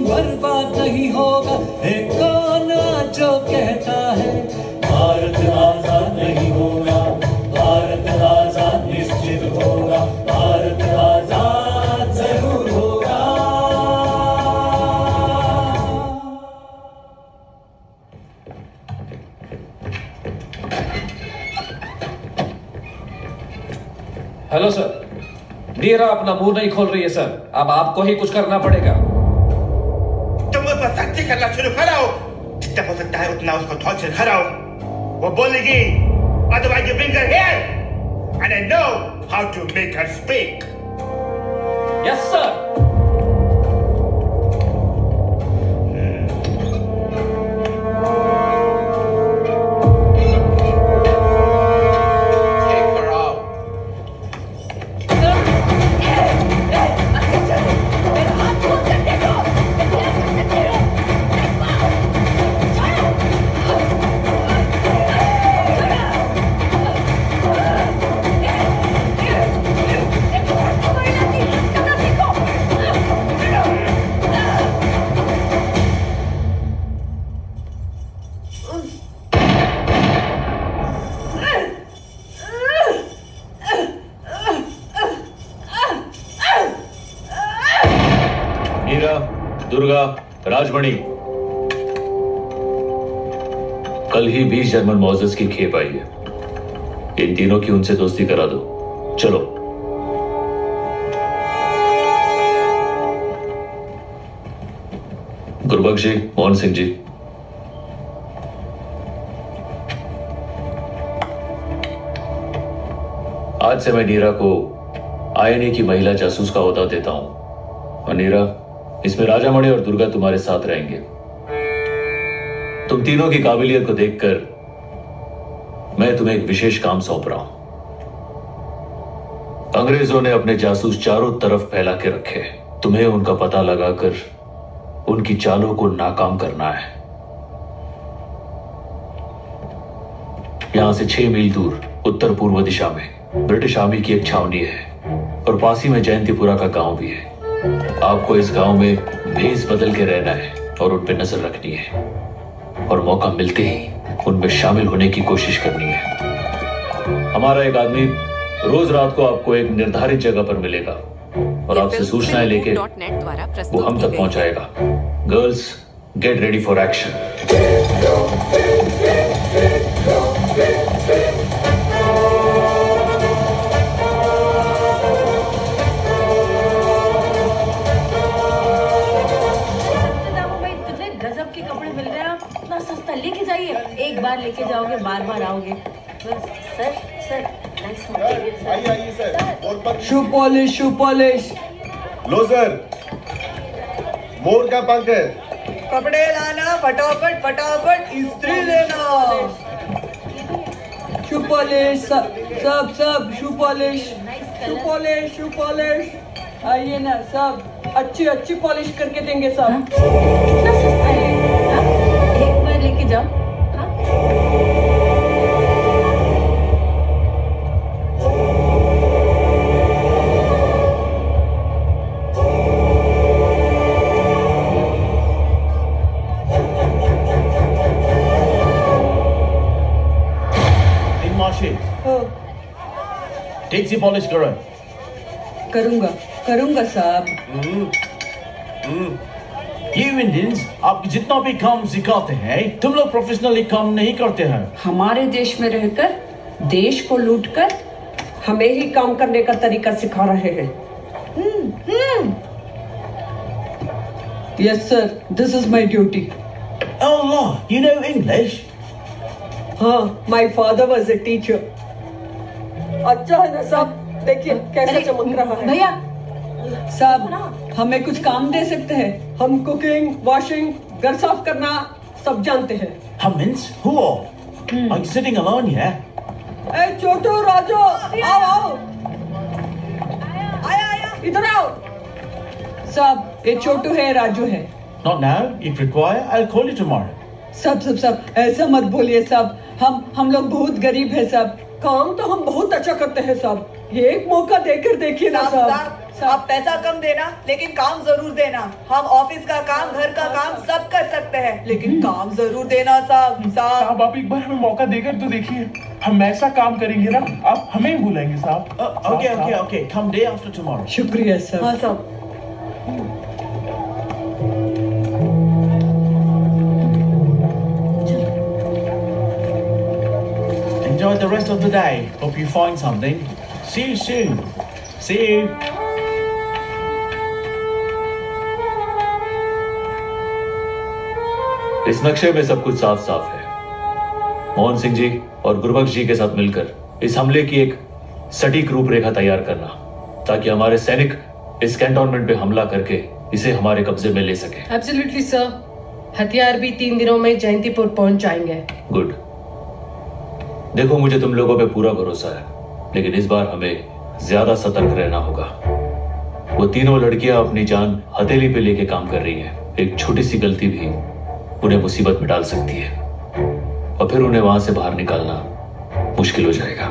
बर्बाद नहीं होगा, है कौन जो कहता है भारत आजाद नहीं होगा, भारत आजाद निश्चित होगा, भारत आजाद जरूर होगा। हेलो सर, नीरा अपना मुंह नहीं खोल रही है सर, अब आपको ही कुछ करना पड़ेगा। तुम उस पर सख्ती करना शुरू कराओ, जितना हो सकता है उतना उसको टॉर्चर कराओ। वो बोलेगी, otherwise you bring her here and I know how to make her speak. Yes sir. Meera, Durga, Rajamani, कल ही 20 जर्मन मॉजर्स की खेप आई है। इन तीनों की उनसे दोस्ती करा दो। चलो। गुरबख्श जी, मोहन सिंह जी, आज से मैं नीरा को आईएनए की महिला जासूस का ओहदा देता हूं। और नीरा, इसमें राजामणि और दुर्गा तुम्हारे साथ रहेंगे। तुम तीनों की काबिलियत को देखकर मैं तुम्हें एक विशेष काम सौंप रहा हूं। अंग्रेजों ने अपने जासूस चारों तरफ फैला के रखे। तुम्हें उनका पता लगाकर उनकी चालों को नाकाम करना है। यहां से 6 मील दूर उत्तर पूर्व दिशा में ब्रिटिश आर्मी की एक छावनी है और पास ही में जयंतीपुरा का गांव भी है। आपको इस गांव में भेस बदल के रहना है और उन पर नजर रखनी है और मौका मिलते ही उनमें शामिल होने की कोशिश करनी है। हमारा एक आदमी रोज रात को आपको एक निर्धारित जगह पर मिलेगा और आपसे सूचनाएं लेके वो हम तक पहुंचाएगा। Girls, get ready for action. गजब के कपड़े मिल रहे हैं। आप इतना सस्ता लेके जाइए। एक बार लेके जाओगे बार बार आओगे। सर सर आइए सर। Shoe polish. लो सर, मोर का पंख है। कपड़े लाना, फटाफट इस्त्री लेना। शू पॉलिश, सब शू पॉलिश। आइए ना सब, अच्छी पॉलिश करके देंगे सब। कितना सस्ता है। एक बार लेके जाओ। ठीक सी पॉलिश करो। करूंगा साहब। ये इंडियंस आपको जितना भी काम सिखाते हैं, तुम लोग प्रोफेशनली काम नहीं करते हैं। हमारे देश में रहकर देश को लूटकर हमें ही काम करने का तरीका सिखा रहे हैं। Yes sir, this is my duty. Oh Lord, you know English? हाँ, my father was a teacher. अच्छा है ना साहब, देखिए कैसे चमक रहा है। भैया साहब, हमें कुछ काम दे सकते हैं? हम कुकिंग, वॉशिंग, घर साफ करना सब जानते हैं। Humans? Who are? Are you sitting alone here? ए छोटू, राजू, आओ। आया, इधर आओ। साहब, ये छोटू है, राजू है। Not now. If require, I'll call you tomorrow. सब ऐसा मत बोलिए साहब। हम लोग बहुत गरीब है साहब। काम तो हम बहुत अच्छा करते हैं साहब। ये एक मौका देकर देखिए ना साहब। आप पैसा कम देना लेकिन काम जरूर देना। हम ऑफिस का काम, घर का काम सब कर सकते हैं, लेकिन काम जरूर देना साहब। साहब, आप एक बार हमें मौका देकर तो देखिए। हम ऐसा काम करेंगे ना, आप हमें ही बुलाएंगे साहब। Okay. Come day after tomorrow. शुक्रिया सर। हाँ साहब। Enjoy the rest of the day. Hope you find something. See you soon. See you. इस नक्शे में सब कुछ साफ साफ है। मोहन सिंह जी और गुरबख्श जी के साथ मिलकर इस हमले की एक सटीक रूपरेखा तैयार करना, ताकि हमारे सैनिक इस कैंटोनमेंट पे हमला करके इसे हमारे कब्जे में ले सके। एब्सोल्युटली सर, हथियार भी 3 दिनों में जयंतीपुर पहुंच जाएंगे। गुड। देखो मुझे तुम लोगों पे पूरा भरोसा है, लेकिन इस बार हमें ज्यादा सतर्क रहना होगा। वो तीनों लड़कियां अपनी जान हथेली पे लेके काम कर रही हैं। एक छोटी सी गलती भी उन्हें मुसीबत में डाल सकती है और फिर उन्हें वहां से बाहर निकालना मुश्किल हो जाएगा।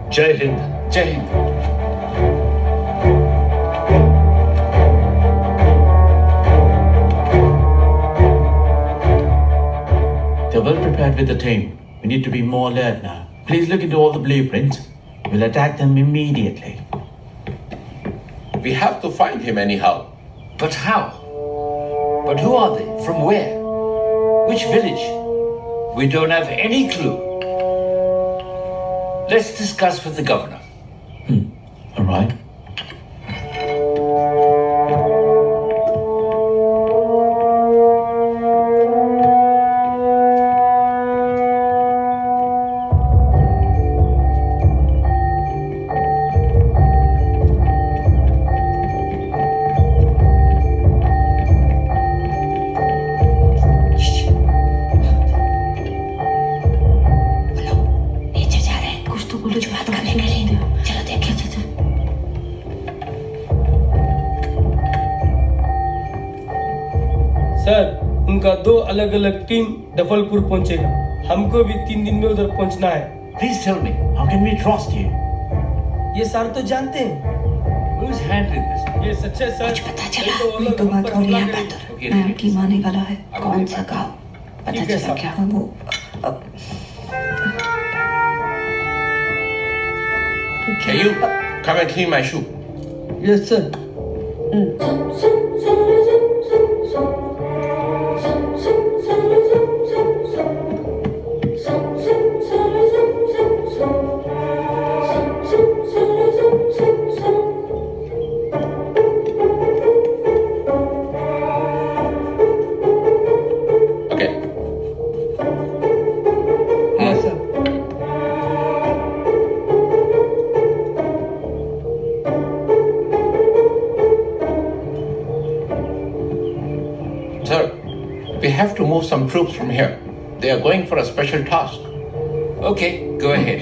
जय हिंद। जय Hind. They're well prepared with the team. We need to be more alert now. Please look into all the blueprints. We'll attack them immediately. We have to find him anyhow. But how? But who are they? From where? Which village? We don't have any clue. Let's discuss with the governor. All right. Sir, उनका 2 अलग अलग team दफलपुर पहुंचेगा। हमको भी 3 दिन में उधर पहुंचना है। Please tell me, how can we trust you? ये सर तो जानते हैं। Who's handling this? ये सच है सर। कुछ पता चला? ये तो बात हो रही है बहादुर। मैं टीम आने वाला है। कौन सा गाँव? पता चला क्या? वो Can you come and clean my shoe? Yes sir. We have to move some troops from here. They are going for a special task. Okay, go ahead.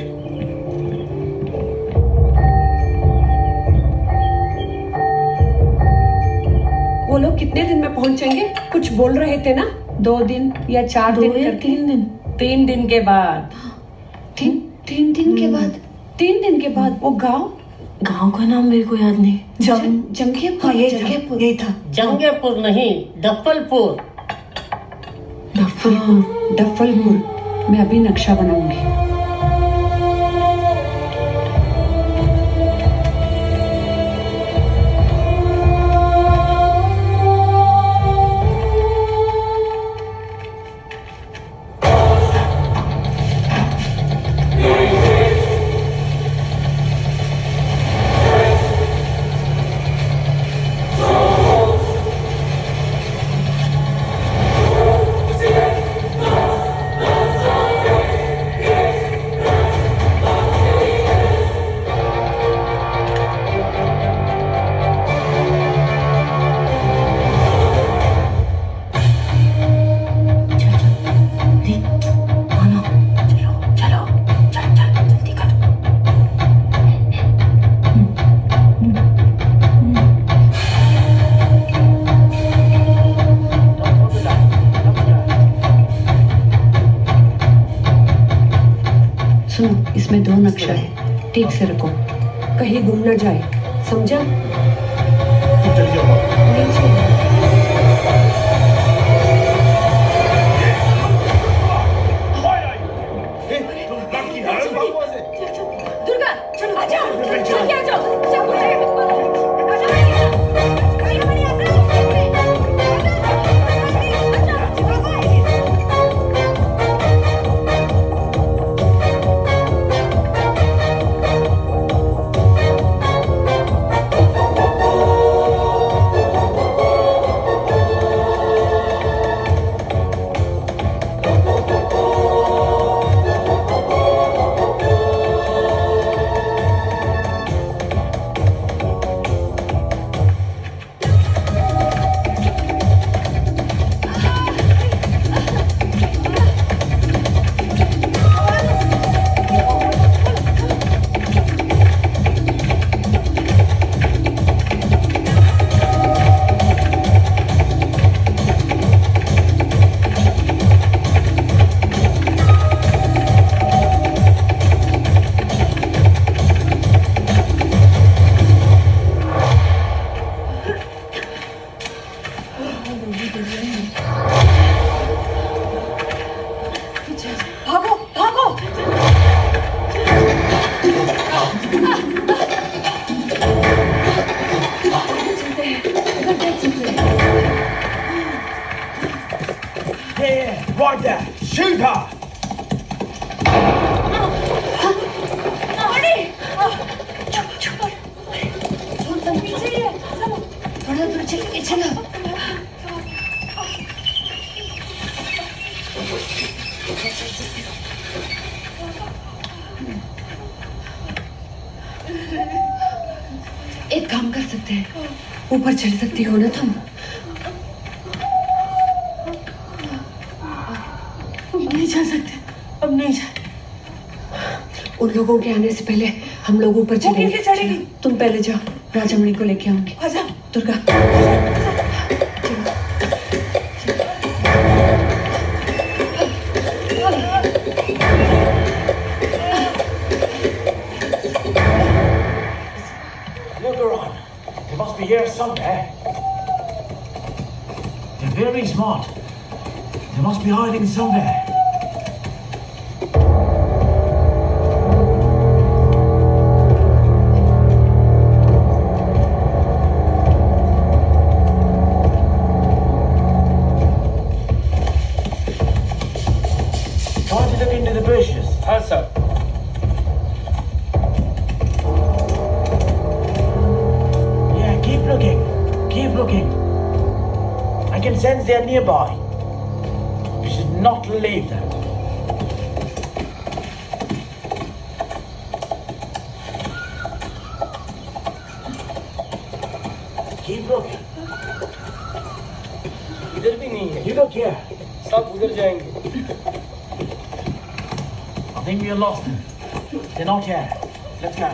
वो लोग कितने दिन में पहुंचेंगे? कुछ बोल रहे थे ना? 2 दिन या 4 दिन या 3 दिन? 3 दिन के बाद। 3 दिन के बाद? 3 दिन के बाद वो गांव का नाम मेरे को याद नहीं। जंगीपुर। यही था। जंगीपुर नहीं, दफलपुर। दफलपुर। मैं अभी नक्शा बनाऊंगी। इसमें 2 नक्शा है, ठीक से रखो, कहीं गुम न जाए, समझा? दुर्गा, चलो आ जाओ, जल्दी आ जाओ। Right there! Shoot her! थोड़ा दूर चलेंगे, चलो। एक काम कर सकते हैं, ऊपर चढ़ सकती हो ना तुम? नहीं जा सकते, अब नहीं जा। उन लोगों के आने से पहले हम लोग ऊपर चलेंगे। कैसे चढ़ेगी? तुम पहले जाओ, राजामणि को लेके आऊंगी। आजा। Durga. Look around. They must be here somewhere. They're very smart. They must be hiding somewhere. Try to look into the bushes. हाँ sir. Yeah, keep looking. Keep looking. I can sense they're nearby. We should not leave them. Keep looking. इधर भी नहीं है। You look here. सब उधर जाएंगे। I think we are lost them. They're not here. Let's go.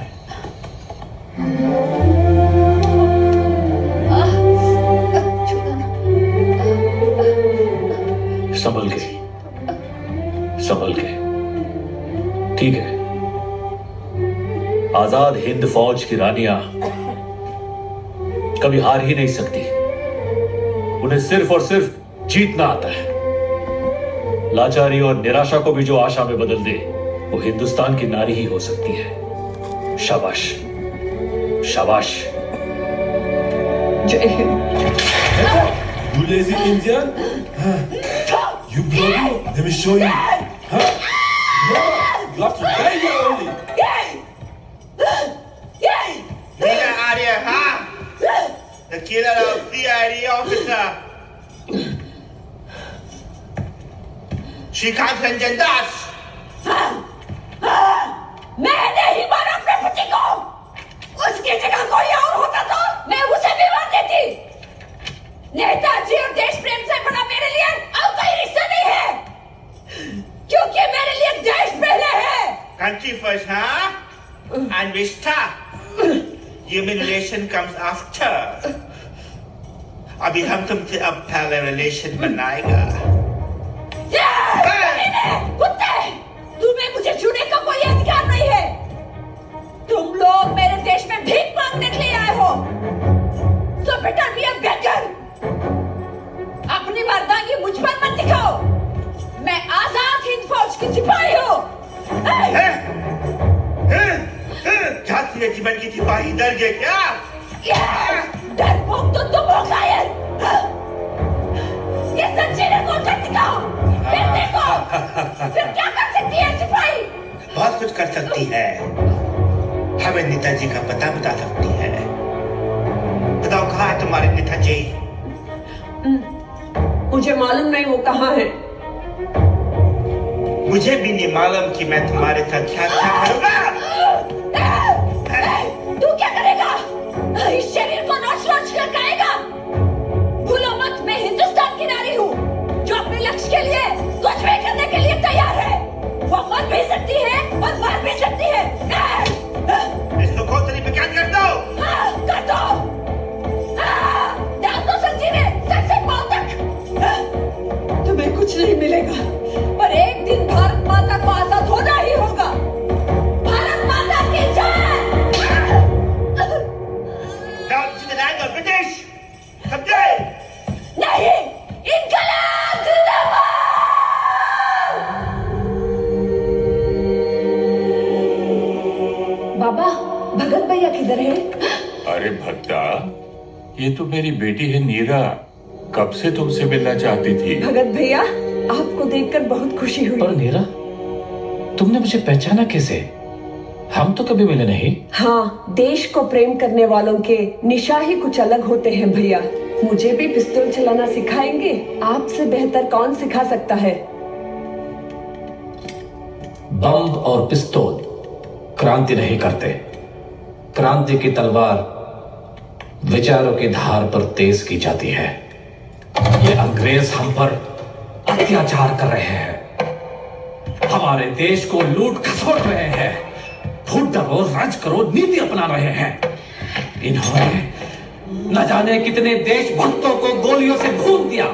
संभल के, संभल के। ठीक है। आजाद हिंद फौज की रानियां कभी हार ही नहीं सकती। उन्हें सिर्फ और सिर्फ जीतना आता है। लाचारी और निराशा को भी जो आशा में बदल दे, वो हिंदुस्तान की नारी ही हो सकती है। शाबाश, शाबाश। जय Hind. You lazy Indian? Huh? You bloody? Let me show you. Huh? No, you have to die here only. Nina Arya, huh? The killer of CID officer. Shrikant Ranjan Das. मैं नहीं मारा अपने पति को। उसकी जगह कोई और होता तो मैं उसे भी मार देती। नेताजी और देश प्रेम से बड़ा मेरे लिए और कोई रिश्ता नहीं है, क्योंकि मेरे लिए देश पहले है। Country first, huh? And Vista. Human relation comes after. अभी हम तुमसे अब पहले रिलेशन बनाएगा। कुत्ते, तुम्हें मुझे छूने का कोई अधिकार नहीं है। तुम लोग मेरे देश में भीख मांगने के लिए आए हो। So better be a beggar. अपनी मर्दानगी मुझ पर मत दिखाओ। मैं आजाद हिंद फौज की सिपाही हूँ। जाती है जीवन की सिपाही डर गए क्या? डरपोक तो तुम हो शायद। ये सच्ची रिपोर्ट दिखाओ। फिर देखो, फिर क्या कर सकती है सिपाही? बहुत कुछ कर सकती है। हमें नेताजी का पता बता सकती है। बताओ कहाँ है तुम्हारे नेताजी? मुझे मालूम नहीं वो कहाँ है। मुझे भी नहीं मालूम कि मैं तुम्हारे साथ क्या करूँगा। तू क्या करेगा? इस शरीर को नोच-नोच कर खाएगा। भूलो मत, मैं हिंदुस्तान की नारी हूँ, जो अपने लक्ष्य के लिए कुछ भी करने के लिए तैयार है। वो मर भी सकती है और मार भी सकती है। इसको खोतरी में क्या कर दो? कर दो। डाल दो संजीवे सर से पांव तक। तुम्हें कुछ नहीं मिलेगा, पर एक दिन भारत माता को आजाद होना ही होगा। भारत माता की जय। ब्रिटिश समझे? नहीं, इनकलाब जिंदाबाद। बाबा, भगत भैया किधर है? अरे भक्ता, ये तो मेरी बेटी है नीरा। कब से तुमसे मिलना चाहती थी। भगत भैया, आपको देखकर बहुत खुशी हुई। पर नीरा, तुमने मुझे पहचाना कैसे? हम तो कभी मिले नहीं। हाँ, देश को प्रेम करने वालों के निशा ही कुछ अलग होते हैं भैया। मुझे भी पिस्तौल चलाना सिखाएंगे? आपसे बेहतर कौन सिखा सकता है? बम और पिस्तौल क्रांति नहीं करते। क्रांति की तलवार विचारों की धार पर तेज की जाती है। ये अंग्रेज हम पर अत्याचार कर रहे हैं, हमारे देश को लूट खसोट रहे हैं, फूट डरो राज करो नीति अपना रहे हैं। इन्होंने न जाने कितने देशभक्तों को गोलियों से भून दिया।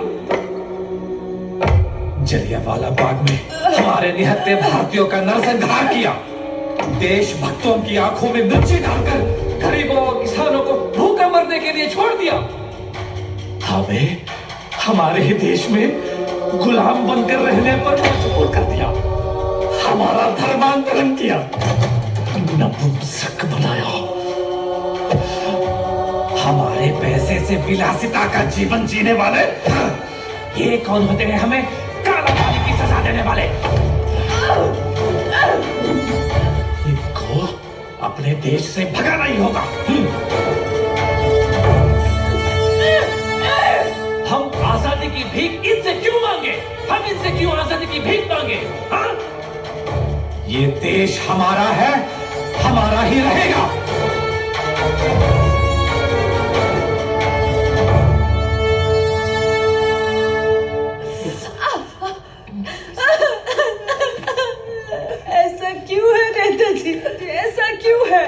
जलियांवाला बाग में हमारे निहत्थे भारतीयों का नरसंहार किया। देशभक्तों की आंखों में मिर्ची डालकर गरीबों और किसानों को भूखा मरने के लिए छोड़ दिया। हमें हमारे ही देश में गुलाम बनकर रहने पर मजबूर कर दिया। हमारा धर्मांतरण किया, नपुंसक बनाया। हमारे पैसे से विलासिता का जीवन जीने वाले ये कौन होते हैं हमें काला पानी की सजा देने वाले? इनको अपने देश से भगाना ही होगा। हम आजादी की भीख इनसे क्यों मांगे? हम इनसे क्यों आजादी की भीख मांगे? हाँ? ये देश हमारा है, हमारा ही रहेगा। ऐसा क्यों है नेता जी? ऐसा क्यों है?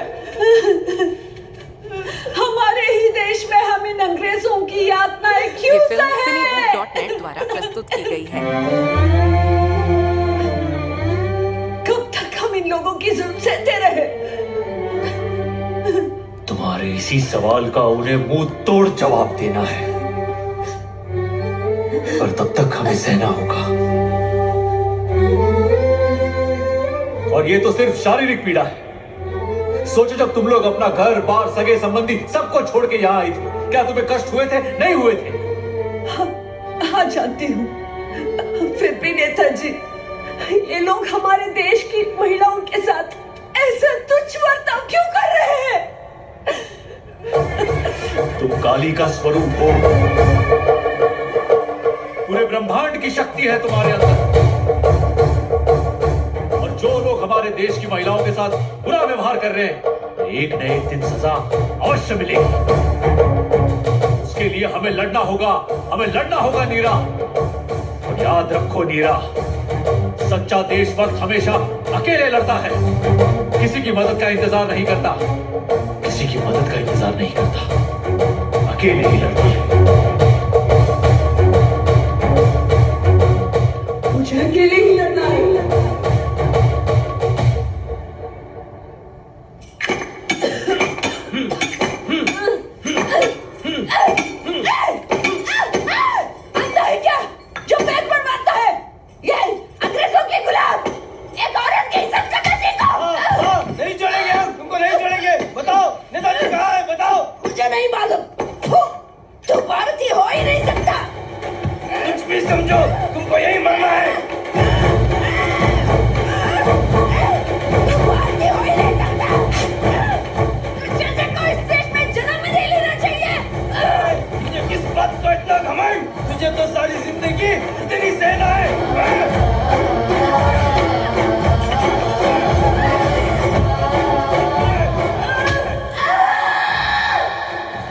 हमारे ही देश में हम इन अंग्रेजों की यातनाएं क्यों cinewood.net द्वारा प्रस्तुत की गई है। कब तक हम इन लोगों की जुल्म सहते रहे? तुम्हारे इसी सवाल का उन्हें मुंह तोड़ जवाब देना है, पर तब तक हमें सहना होगा। और ये तो सिर्फ शारीरिक पीड़ा है। सोचो, जब तुम लोग अपना घर बार सगे संबंधी सबको छोड़ के यहाँ आई थी, क्या तुम्हें कष्ट हुए थे? नहीं हुए थे? हाँ जानती हूँ, फिर भी नेताजी, ये लोग हमारे देश की महिलाओं के साथ ऐसा तुच्छ बर्ताव क्यों कर रहे हैं? तुम काली का स्वरूप हो, पूरे ब्रह्मांड की शक्ति है तुम्हारे अंदर, और जो लोग हमारे देश की महिलाओं के साथ बुरा व्यवहार कर रहे हैं, एक न एक दिन सजा अवश्य मिलेगी। उसके लिए हमें लड़ना होगा, हमें लड़ना होगा नीरा। और याद रखो नीरा, सच्चा देशभक्त हमेशा अकेले लड़ता है, किसी की मदद का इंतजार नहीं करता, किसी की मदद का इंतजार नहीं करता, अकेले ही लड़ता है। मुझे अकेले ही लड़ना है। अंधा है क्या जो पैर पर मारता है? ये अंग्रेजों के गुलाम, एक औरत की इज्जत करना सीखो। नहीं छोड़ेंगे हम, तुमको नहीं छोड़ेंगे। बताओ नेताजी कहाँ है? बताओ। मुझे नहीं मालूम, तू भारतीय हो ही नहीं सकता। कुछ भी समझो, तुमको यही मरना है। भारतीय हो ही नहीं सकता। जैसे कोई इस देश में जन्म ही नहीं लेना चाहिए। तुझे किस बात को इतना घमंड? तुझे तो सारी जिंदगी इतनी सहना है।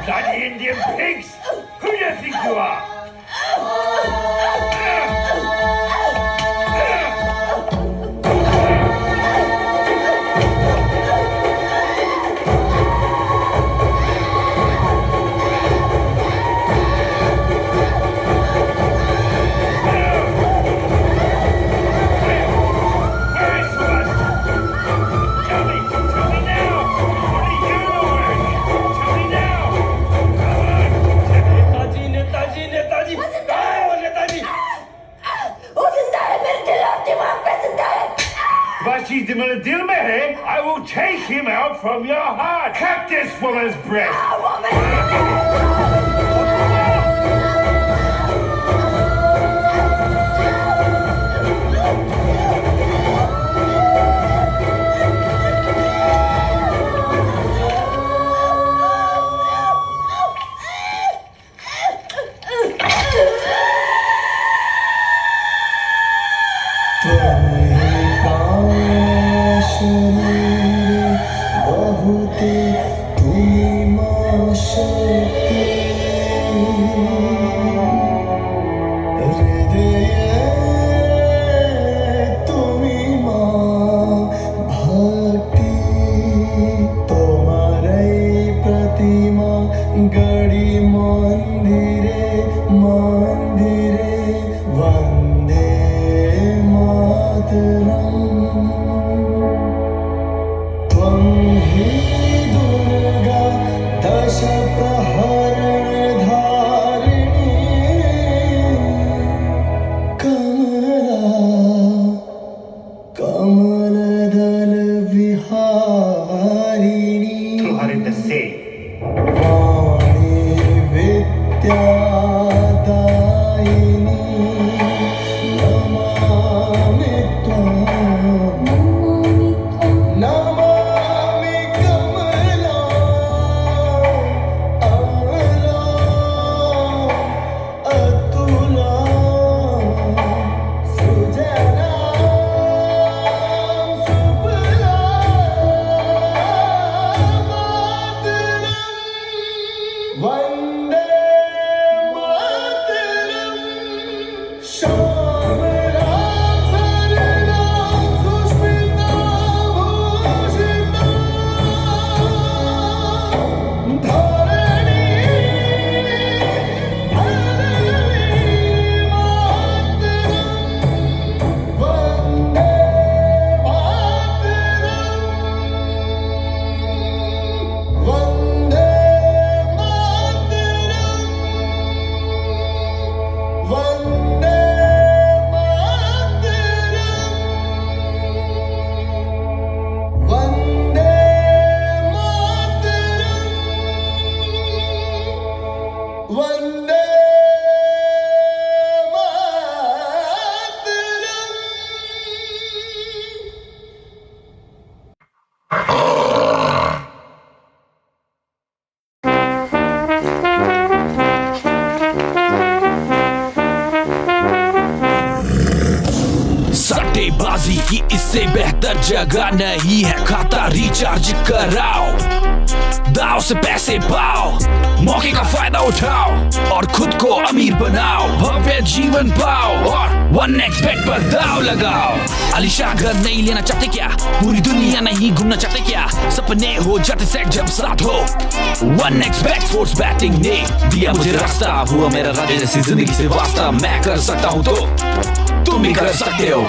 Bloody Indian pigs! Who do you think you are? Netaji Netaji कहाँ है वो नेताजी? वो जिंदा है, मेरे दिल और दिमाग पे जिंदा है। Vashi Dimana Dilmehe, I will take him out from your heart. Cut this woman's breast. सट्टेबाजी की इससे बेहतर जगह नहीं है, खाता रिचार्ज कराओ, दाव से पैसे पाओ, मौके का फायदा उठाओ और खुद को अमीर बनाओ, भव्य जीवन पाओ और 1xBet पर दाव लगाओ। आलीशान घर नहीं लेना चाहते क्या, पूरी दुनिया नहीं घूमना चाहते क्या, सपने हो जाते सेट जब साथ हो। 1xBet स्पोर्ट्स बैटिंग ने दिया मुझे रास्ता, हुआ मेरा राजा जैसी जिंदगी से वास्ता, मैं कर सकता हूँ तो तुम भी कर सकते हो।